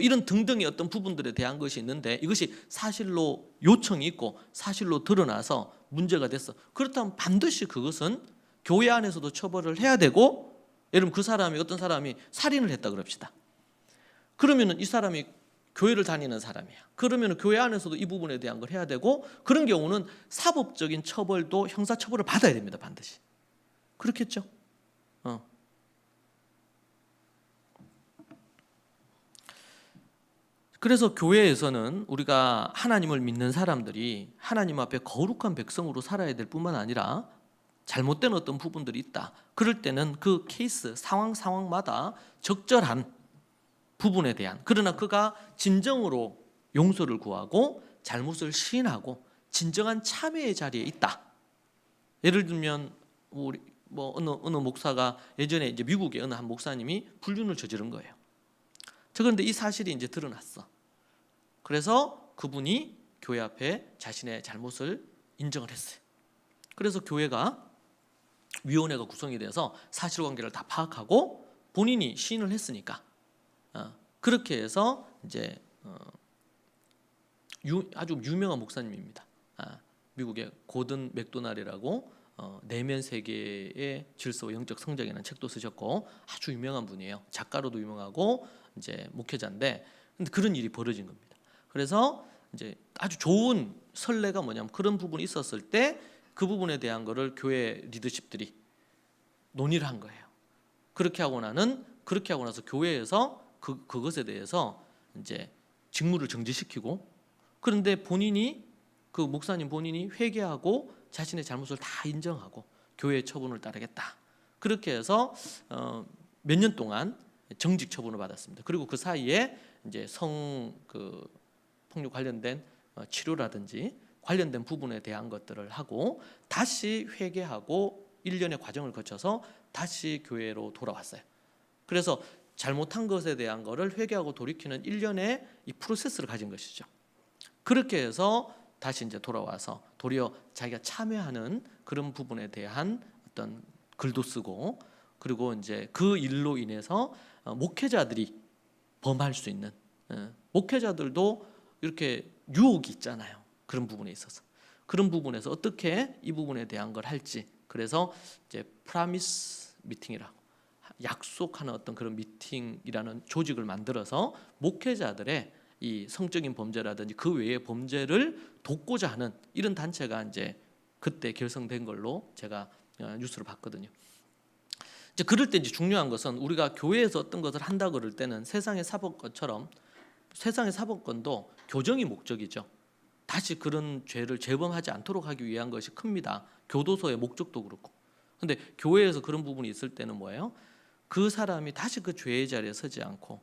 이런 등등의 어떤 부분들에 대한 것이 있는데 이것이 사실로 요청이 있고 사실로 드러나서 문제가 됐어. 그렇다면 반드시 그것은 교회 안에서도 처벌을 해야 되고 여러분 그 사람이 어떤 사람이 살인을 했다 그럽시다. 그러면은 이 사람이 교회를 다니는 사람이야. 그러면 교회 안에서도 이 부분에 대한 걸 해야 되고 그런 경우는 사법적인 처벌도 형사처벌을 받아야 됩니다. 반드시. 그렇겠죠? 그래서 교회에서는 우리가 하나님을 믿는 사람들이 하나님 앞에 거룩한 백성으로 살아야 될 뿐만 아니라 잘못된 어떤 부분들이 있다. 그럴 때는 그 케이스, 상황마다 적절한 부분에 대한 그러나 그가 진정으로 용서를 구하고 잘못을 시인하고 진정한 참회의 자리에 있다. 예를 들면 우리 어느 목사가 예전에 이제 미국의 어느 한 목사님이 불륜을 저지른 거예요. 그런데 이 사실이 이제 드러났어. 그래서 그분이 교회 앞에 자신의 잘못을 인정을 했어요. 그래서 교회가 위원회가 구성이 돼서 사실관계를 다 파악하고 본인이 시인을 했으니까 그렇게 해서 이제 아주 유명한 목사님입니다. 미국의 고든 맥도날이라고 내면 세계의 질서와 영적 성장이라는 책도 쓰셨고 아주 유명한 분이에요. 작가로도 유명하고 이제 목회자인데 근데 그런 일이 벌어진 겁니다. 그래서 이제 아주 좋은 선례가 뭐냐면 그런 부분이 있었을 때 그 부분에 대한 거를 교회 리더십들이 논의를 한 거예요. 그렇게 하고 나서 교회에서 그것에 대해서 이제 직무를 정지시키고 그런데 그 목사님 본인이 회개하고 자신의 잘못을 다 인정하고 교회의 처분을 따르겠다. 그렇게 해서 몇 년 동안 정직 처분을 받았습니다. 그리고 그 사이에 이제 폭력 관련된 치료라든지 관련된 부분에 대한 것들을 하고 다시 회개하고 1년의 과정을 거쳐서 다시 교회로 돌아왔어요. 그래서 잘못한 것에 대한 거를 회개하고 돌이키는 1년의 이 프로세스를 가진 것이죠. 그렇게 해서 다시 이제 돌아와서 도리어 자기가 참여하는 그런 부분에 대한 어떤 글도 쓰고 그리고 이제 그 일로 인해서 목회자들이 범할 수 있는 목회자들도 이렇게 유혹이 있잖아요. 그런 부분에 있어서 그런 부분에서 어떻게 이 부분에 대한 걸 할지 그래서 이제 프라미스 미팅이라고 약속하는 어떤 그런 미팅이라는 조직을 만들어서 목회자들의 이 성적인 범죄라든지 그 외의 범죄를 돕고자 하는 이런 단체가 이제 그때 결성된 걸로 제가 뉴스를 봤거든요. 이제 그럴 때 이제 중요한 것은 우리가 교회에서 어떤 것을 한다 그럴 때는 세상의 사법권처럼 세상의 사법권도 교정이 목적이죠. 다시 그런 죄를 재범하지 않도록 하기 위한 것이 큽니다. 교도소의 목적도 그렇고. 근데 교회에서 그런 부분이 있을 때는 뭐예요? 그 사람이 다시 그 죄의 자리에 서지 않고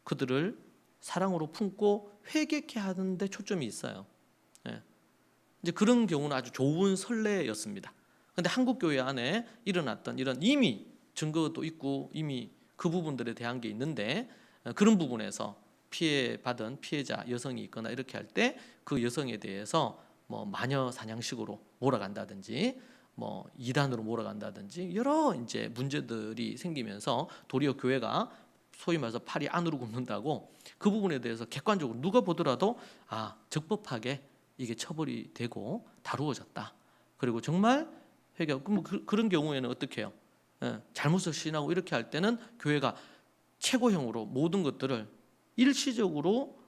그들을 사랑으로 품고 회개케 하는 데 초점이 있어요. 이제 그런 경우는 아주 좋은 선례였습니다. 근데 한국 교회 안에 일어났던 이런 이미 증거도 있고 이미 그 부분들에 대한 게 있는데 그런 부분에서 피해받은 피해자 여성이 있거나 이렇게 할 때 그 여성에 대해서 마녀 사냥식으로 몰아간다든지 이단으로 몰아간다든지 여러 이제 문제들이 생기면서 도리어 교회가 소위 말해서 팔이 안으로 굽는다고 그 부분에 대해서 객관적으로 누가 보더라도 적법하게 이게 처벌이 되고 다루어졌다. 그리고 정말 회개 그럼 그런 경우에는 어떻게 해요? 잘못을 시인하고 이렇게 할 때는 교회가 최고형으로 모든 것들을 일시적으로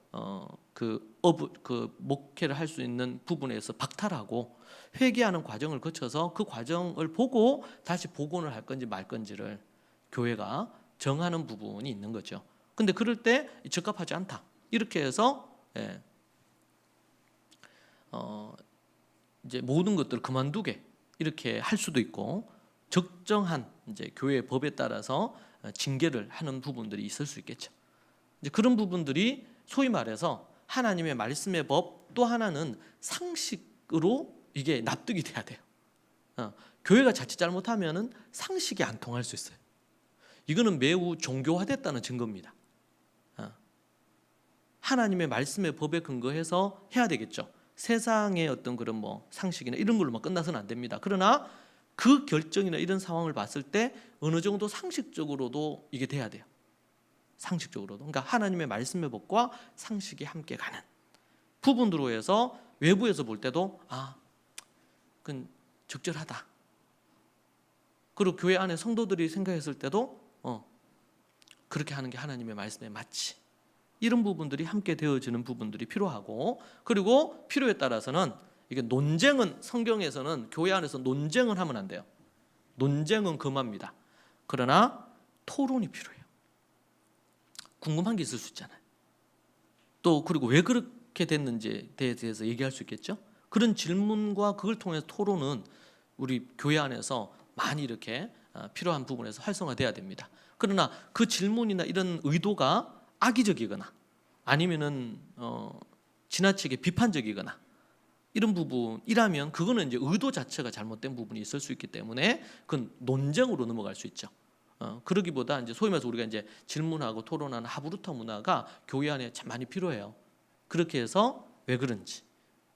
그 목회를 할 수 있는 부분에서 박탈하고 회개하는 과정을 거쳐서 그 과정을 보고 다시 복원을 할 건지 말 건지를 교회가 정하는 부분이 있는 거죠. 근데 그럴 때 적합하지 않다. 이렇게 해서 이제 모든 것들을 그만두게 이렇게 할 수도 있고 적정한 이제 교회 법에 따라서 징계를 하는 부분들이 있을 수 있겠죠. 이제 그런 부분들이 소위 말해서 하나님의 말씀의 법 또 하나는 상식으로 이게 납득이 돼야 돼요. 교회가 자칫 잘못하면은 상식이 안 통할 수 있어요. 이거는 매우 종교화됐다는 증거입니다. 하나님의 말씀의 법에 근거해서 해야 되겠죠. 세상의 어떤 그런 뭐 상식이나 이런 걸로만 끝나서는 안 됩니다. 그러나 그 결정이나 이런 상황을 봤을 때 어느 정도 상식적으로도 이게 돼야 돼요. 상식적으로도. 그러니까 하나님의 말씀의 법과 상식이 함께 가는 부분으로 해서 외부에서 볼 때도 그건 적절하다. 그리고 교회 안에 성도들이 생각했을 때도 그렇게 하는 게 하나님의 말씀에 맞지. 이런 부분들이 함께 되어지는 부분들이 필요하고 그리고 필요에 따라서는 이게 논쟁은 성경에서는 교회 안에서 논쟁을 하면 안 돼요. 논쟁은 금합니다. 그러나 토론이 필요해요. 궁금한 게 있을 수 있잖아요. 또 그리고 왜 그렇게 됐는지에 대해서 얘기할 수 있겠죠. 그런 질문과 그걸 통해서 토론은 우리 교회 안에서 많이 이렇게 필요한 부분에서 활성화돼야 됩니다. 그러나 그 질문이나 이런 의도가 악의적이거나 아니면은 지나치게 비판적이거나 이런 부분이라면 그거는 이제 의도 자체가 잘못된 부분이 있을 수 있기 때문에 그건 논쟁으로 넘어갈 수 있죠. 그러기보다 이제 소위 말해서 우리가 이제 질문하고 토론하는 하브루터 문화가 교회 안에 참 많이 필요해요. 그렇게 해서 왜 그런지,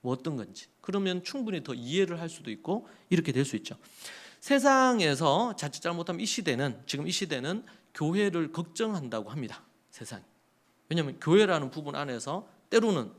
뭐 어떤 건지 그러면 충분히 더 이해를 할 수도 있고 이렇게 될 수 있죠. 세상에서 자칫 잘못하면 지금 이 시대는 교회를 걱정한다고 합니다. 세상이. 왜냐하면 교회라는 부분 안에서 때로는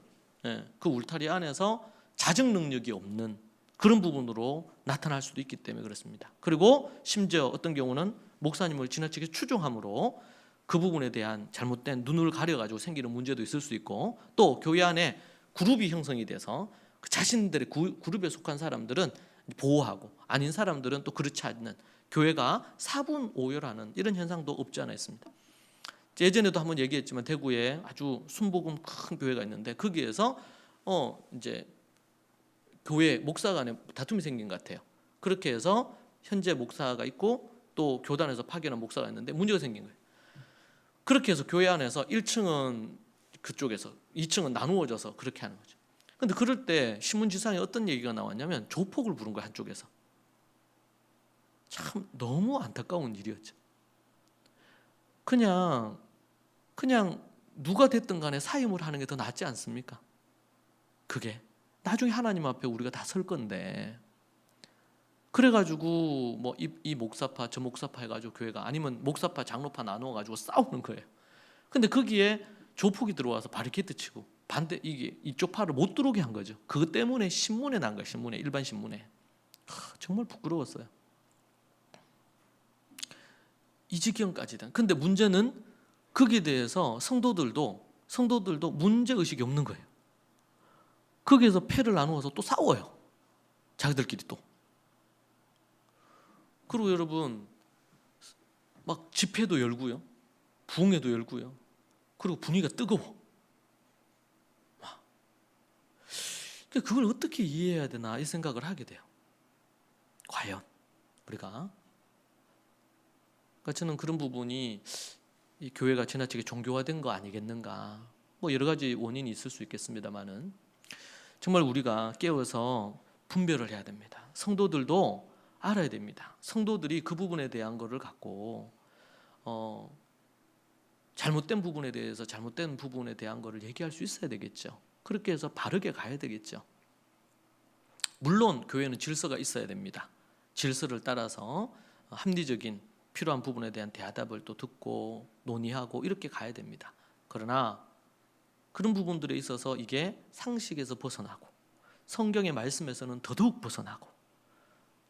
그 울타리 안에서 자정 능력이 없는 그런 부분으로 나타날 수도 있기 때문에 그렇습니다. 그리고 심지어 어떤 경우는 목사님을 지나치게 추종함으로 그 부분에 대한 잘못된 눈을 가려가지고 생기는 문제도 있을 수 있고 또 교회 안에 그룹이 형성이 돼서 그 자신들의 그룹에 속한 사람들은 보호하고 아닌 사람들은 또 그렇지 않는 교회가 사분오열하는 이런 현상도 없지 않아 있습니다. 예전에도 한번 얘기했지만 대구에 아주 순복음 큰 교회가 있는데 거기에서 이제 교회 목사 간에 다툼이 생긴 것 같아요. 그렇게 해서 현재 목사가 있고 또 교단에서 파견한 목사가 있는데 문제가 생긴 거예요. 그렇게 해서 교회 안에서 1층은 그쪽에서 2층은 나누어져서 그렇게 하는 거죠. 근데 그럴 때 신문지상에 어떤 얘기가 나왔냐면 조폭을 부른 거야, 한쪽에서. 참 너무 안타까운 일이었죠. 그냥 누가 됐든 간에 사임을 하는 게 더 낫지 않습니까? 그게 나중에 하나님 앞에 우리가 다 설 건데 그래가지고 뭐 이 목사파 저 목사파 해가지고 교회가 아니면 목사파 장로파 나누어가지고 싸우는 거예요. 근데 거기에 조폭이 들어와서 바리케이트 치고 반대 이쪽 파를 못 들어오게 한 거죠. 그것 때문에 신문에 난 거예요. 신문에 일반 신문에. 정말 부끄러웠어요. 이 지경까지 된. 근데 문제는 거기에 대해서 성도들도 문제 의식이 없는 거예요. 거기에서 패를 나누어서 또 싸워요. 자기들끼리 또. 그리고 여러분 막 집회도 열고요, 부흥회도 열고요. 그리고 분위기가 뜨거워. 그걸 어떻게 이해해야 되나 이 생각을 하게 돼요. 과연 우리가 그러니까 저는 그런 부분이 이 교회가 지나치게 종교화된 거 아니겠는가. 뭐 여러 가지 원인이 있을 수 있겠습니다만은 정말 우리가 깨어서 분별을 해야 됩니다. 성도들도 알아야 됩니다. 성도들이 그 부분에 대한 거를 갖고 잘못된 부분에 대해서 잘못된 부분에 대한 거를 얘기할 수 있어야 되겠죠. 그렇게 해서 바르게 가야 되겠죠. 물론 교회는 질서가 있어야 됩니다. 질서를 따라서 합리적인 필요한 부분에 대한 대화답을 또 듣고 논의하고 이렇게 가야 됩니다. 그러나 그런 부분들에 있어서 이게 상식에서 벗어나고 성경의 말씀에서는 더더욱 벗어나고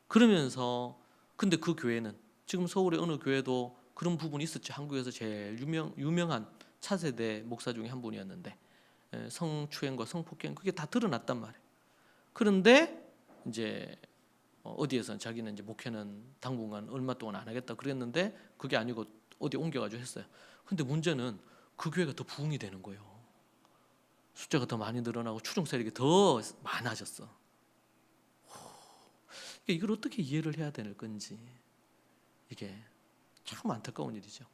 그러면서 근데 그 교회는 지금 서울의 어느 교회도 그런 부분이 있었죠. 한국에서 제일 유명한 차세대 목사 중에 한 분이었는데 성추행과 성폭행 그게 다 드러났단 말이에요. 그런데 이제 어디에서 자기는 이제 목회는 당분간 얼마 동안 안 하겠다 그랬는데 그게 아니고 어디 옮겨가지고 했어요. 근데 문제는 그 교회가 더 부흥이 되는 거예요. 숫자가 더 많이 늘어나고 추종 세력이 더 많아졌어. 이걸 어떻게 이해를 해야 되는 건지 이게 참 안타까운 일이죠.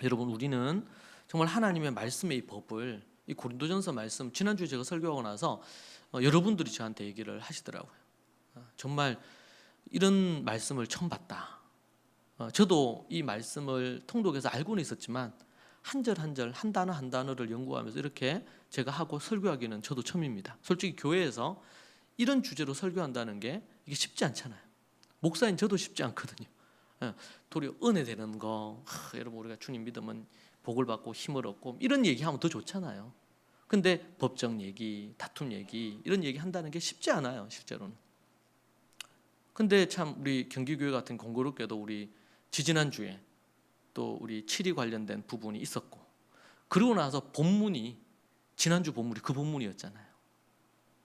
여러분 우리는 정말 하나님의 말씀의 이 법을 이 고린도전서 말씀 지난주에 제가 설교하고 나서 여러분들이 저한테 얘기를 하시더라고요. 정말 이런 말씀을 처음 봤다. 저도 이 말씀을 통독해서 알고는 있었지만 한 절 한 절 한 단어 한 단어를 연구하면서 이렇게 제가 하고 설교하기는 저도 처음입니다. 솔직히 교회에서 이런 주제로 설교한다는 게 이게 쉽지 않잖아요. 목사인 저도 쉽지 않거든요. 도리어 은혜 되는 거 여러분 우리가 주님 믿으면 복을 받고 힘을 얻고 이런 얘기하면 더 좋잖아요. 근데 법정 얘기, 다툼 얘기 이런 얘기 한다는 게 쉽지 않아요. 실제로는. 근데 참 우리 경기교회 같은 공교롭게도 우리 지지난주에 또 우리 7위 관련된 부분이 있었고 그러고 나서 본문이 지난주 본문이 그 본문이었잖아요.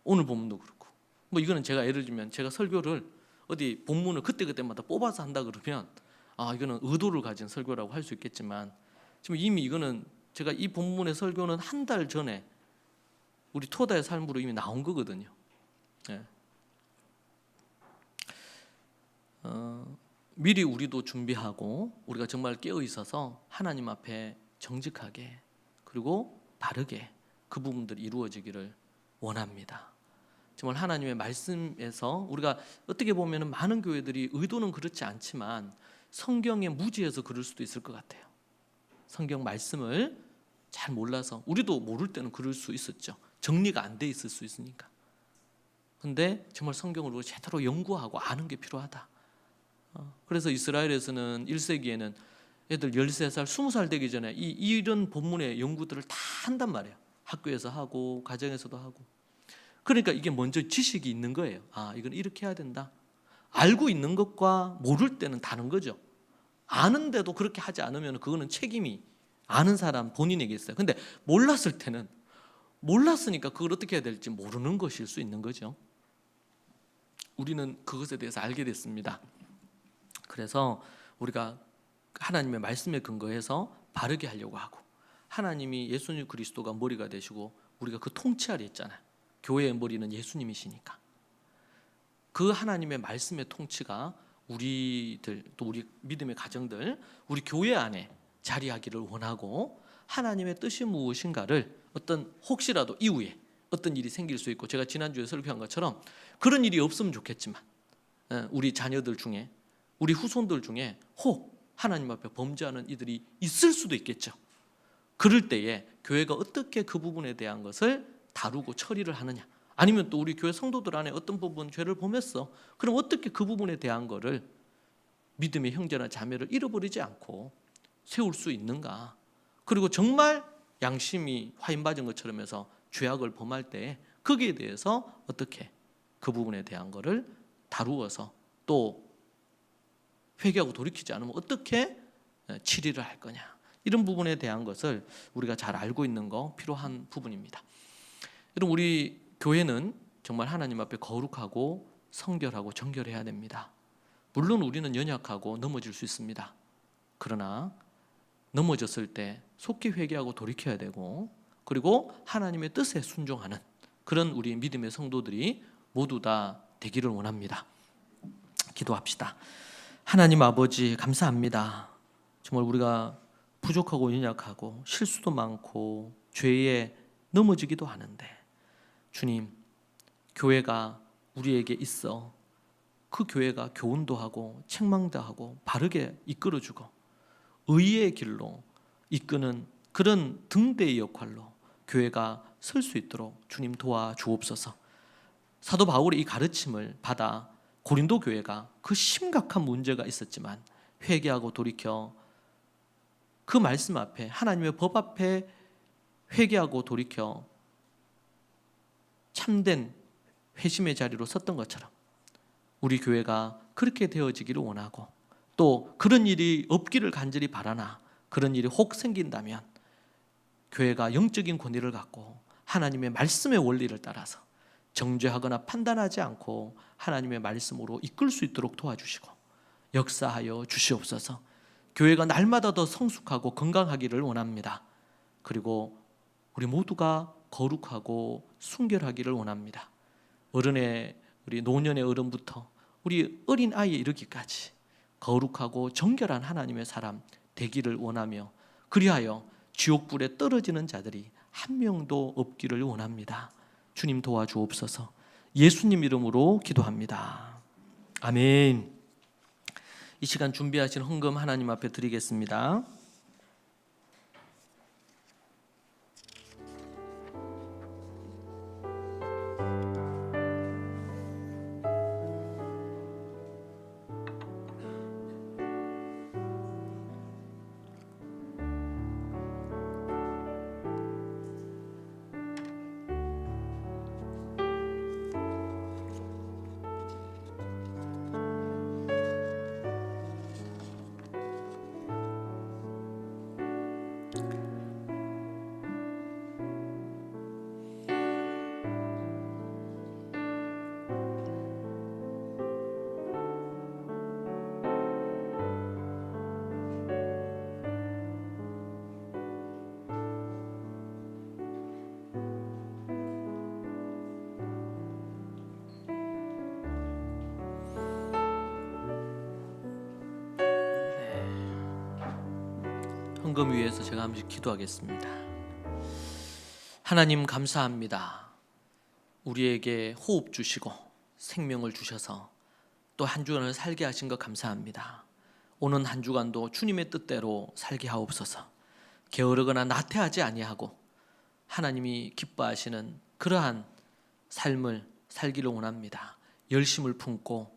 오늘 본문도 그렇고 뭐 이거는 제가 예를 들면 제가 설교를 어디 본문을 그때그때마다 뽑아서 한다 그러면 이거는 의도를 가진 설교라고 할 수 있겠지만 지금 이미 이거는 제가 이 본문의 설교는 한 달 전에 우리 토다의 삶으로 이미 나온 거거든요. 예. 미리 우리도 준비하고 우리가 정말 깨어 있어서 하나님 앞에 정직하게 그리고 바르게 그 부분들이 이루어지기를 원합니다. 정말 하나님의 말씀에서 우리가 어떻게 보면 많은 교회들이 의도는 그렇지 않지만 성경에 무지해서 그럴 수도 있을 것 같아요. 성경 말씀을 잘 몰라서 우리도 모를 때는 그럴 수 있었죠. 정리가 안 돼 있을 수 있으니까. 근데 정말 성경을 우리가 제대로 연구하고 아는 게 필요하다. 그래서 이스라엘에서는 1세기에는 애들 13살, 20살 되기 전에 이런 본문의 연구들을 다 한단 말이에요. 학교에서 하고 가정에서도 하고. 그러니까 이게 먼저 지식이 있는 거예요. 이건 이렇게 해야 된다. 알고 있는 것과 모를 때는 다른 거죠. 아는데도 그렇게 하지 않으면 그거는 책임이 아는 사람 본인에게 있어요. 근데 몰랐을 때는 몰랐으니까 그걸 어떻게 해야 될지 모르는 것일 수 있는 거죠. 우리는 그것에 대해서 알게 됐습니다. 그래서 우리가 하나님의 말씀에 근거해서 바르게 하려고 하고 하나님이 예수님 그리스도가 머리가 되시고 우리가 그 통치하려 했잖아요. 교회의 머리는 예수님이시니까 그 하나님의 말씀의 통치가 우리들 또 우리 믿음의 가정들 우리 교회 안에 자리하기를 원하고 하나님의 뜻이 무엇인가를 어떤 혹시라도 이후에 어떤 일이 생길 수 있고 제가 지난주에 설교한 것처럼 그런 일이 없으면 좋겠지만 우리 자녀들 중에 우리 후손들 중에 혹 하나님 앞에 범죄하는 이들이 있을 수도 있겠죠. 그럴 때에 교회가 어떻게 그 부분에 대한 것을 다루고 처리를 하느냐 아니면 또 우리 교회 성도들 안에 어떤 부분 죄를 범했어. 그럼 어떻게 그 부분에 대한 거를 믿음의 형제나 자매를 잃어버리지 않고 세울 수 있는가. 그리고 정말 양심이 화인받은 것처럼 해서 죄악을 범할 때 거기에 대해서 어떻게 그 부분에 대한 거를 다루어서 또 회개하고 돌이키지 않으면 어떻게 치리를 할 거냐. 이런 부분에 대한 것을 우리가 잘 알고 있는 거 필요한 부분입니다. 여러분 우리 교회는 정말 하나님 앞에 거룩하고 성결하고 정결해야 됩니다. 물론 우리는 연약하고 넘어질 수 있습니다. 그러나 넘어졌을 때 속히 회개하고 돌이켜야 되고 그리고 하나님의 뜻에 순종하는 그런 우리 믿음의 성도들이 모두 다 되기를 원합니다. 기도합시다. 하나님 아버지 감사합니다. 정말 우리가 부족하고 연약하고 실수도 많고 죄에 넘어지기도 하는데 주님 교회가 우리에게 있어 그 교회가 교훈도 하고 책망도 하고 바르게 이끌어주고 의의 길로 이끄는 그런 등대의 역할로 교회가 설 수 있도록 주님 도와주옵소서. 사도 바울의 이 가르침을 받아 고린도 교회가 그 심각한 문제가 있었지만 회개하고 돌이켜 그 말씀 앞에, 하나님의 법 앞에 회개하고 돌이켜 참된 회심의 자리로 섰던 것처럼 우리 교회가 그렇게 되어지기를 원하고, 또 그런 일이 없기를 간절히 바라나 그런 일이 혹 생긴다면 교회가 영적인 권위를 갖고 하나님의 말씀의 원리를 따라서 정죄하거나 판단하지 않고 하나님의 말씀으로 이끌 수 있도록 도와주시고 역사하여 주시옵소서. 교회가 날마다 더 성숙하고 건강하기를 원합니다. 그리고 우리 모두가 거룩하고 순결하기를 원합니다. 어른의, 우리 노년의 어른부터 우리 어린 아이에 이르기까지 거룩하고 정결한 하나님의 사람 되기를 원하며, 그리하여 지옥불에 떨어지는 자들이 한 명도 없기를 원합니다. 주님 도와주옵소서. 예수님 이름으로 기도합니다. 아멘. 이 시간 준비하신 헌금 하나님 앞에 드리겠습니다. 헌금 위에서 제가 한 번씩 기도하겠습니다. 하나님 감사합니다. 우리에게 호흡 주시고 생명을 주셔서 또 한 주간을 살게 하신 것 감사합니다. 오는 한 주간도 주님의 뜻대로 살게 하옵소서. 게으르거나 나태하지 아니하고 하나님이 기뻐하시는 그러한 삶을 살기를 원합니다. 열심을 품고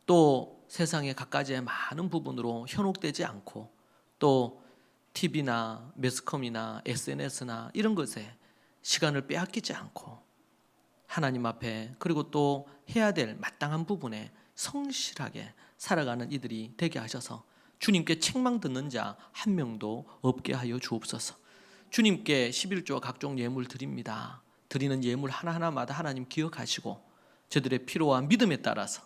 또 세상의 갖가지의 많은 부분으로 현혹되지 않고, 또 TV나 매스컴이나 SNS나 이런 것에 시간을 빼앗기지 않고 하나님 앞에, 그리고 또 해야 될 마땅한 부분에 성실하게 살아가는 이들이 되게 하셔서 주님께 책망 듣는 자 한 명도 없게 하여 주옵소서. 주님께 11조와 각종 예물 드립니다. 드리는 예물 하나하나마다 하나님 기억하시고 저들의 필요와 믿음에 따라서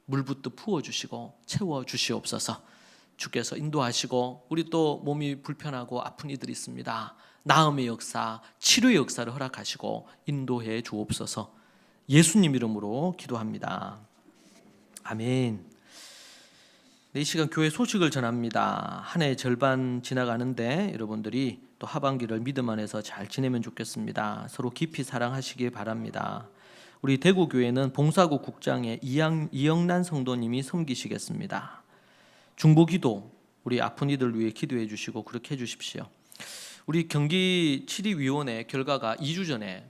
물붓듯 부어주시고 채워주시옵소서. 주께서 인도하시고, 우리 또 몸이 불편하고 아픈 이들이 있습니다. 나음의 역사, 치료의 역사를 허락하시고 인도해 주옵소서. 예수님 이름으로 기도합니다. 아멘. 이 시간 교회 소식을 전합니다. 한 해 절반 지나가는데 여러분들이 또 하반기를 믿음 안에서 잘 지내면 좋겠습니다. 서로 깊이 사랑하시길 바랍니다. 우리 대구교회는 봉사구 국장의 이영란 성도님이 섬기시겠습니다. 중보기도, 우리 아픈 이들 위해 기도해 주시고 그렇게 해 주십시오. 우리 경기 7위위원회 결과가 2주 전에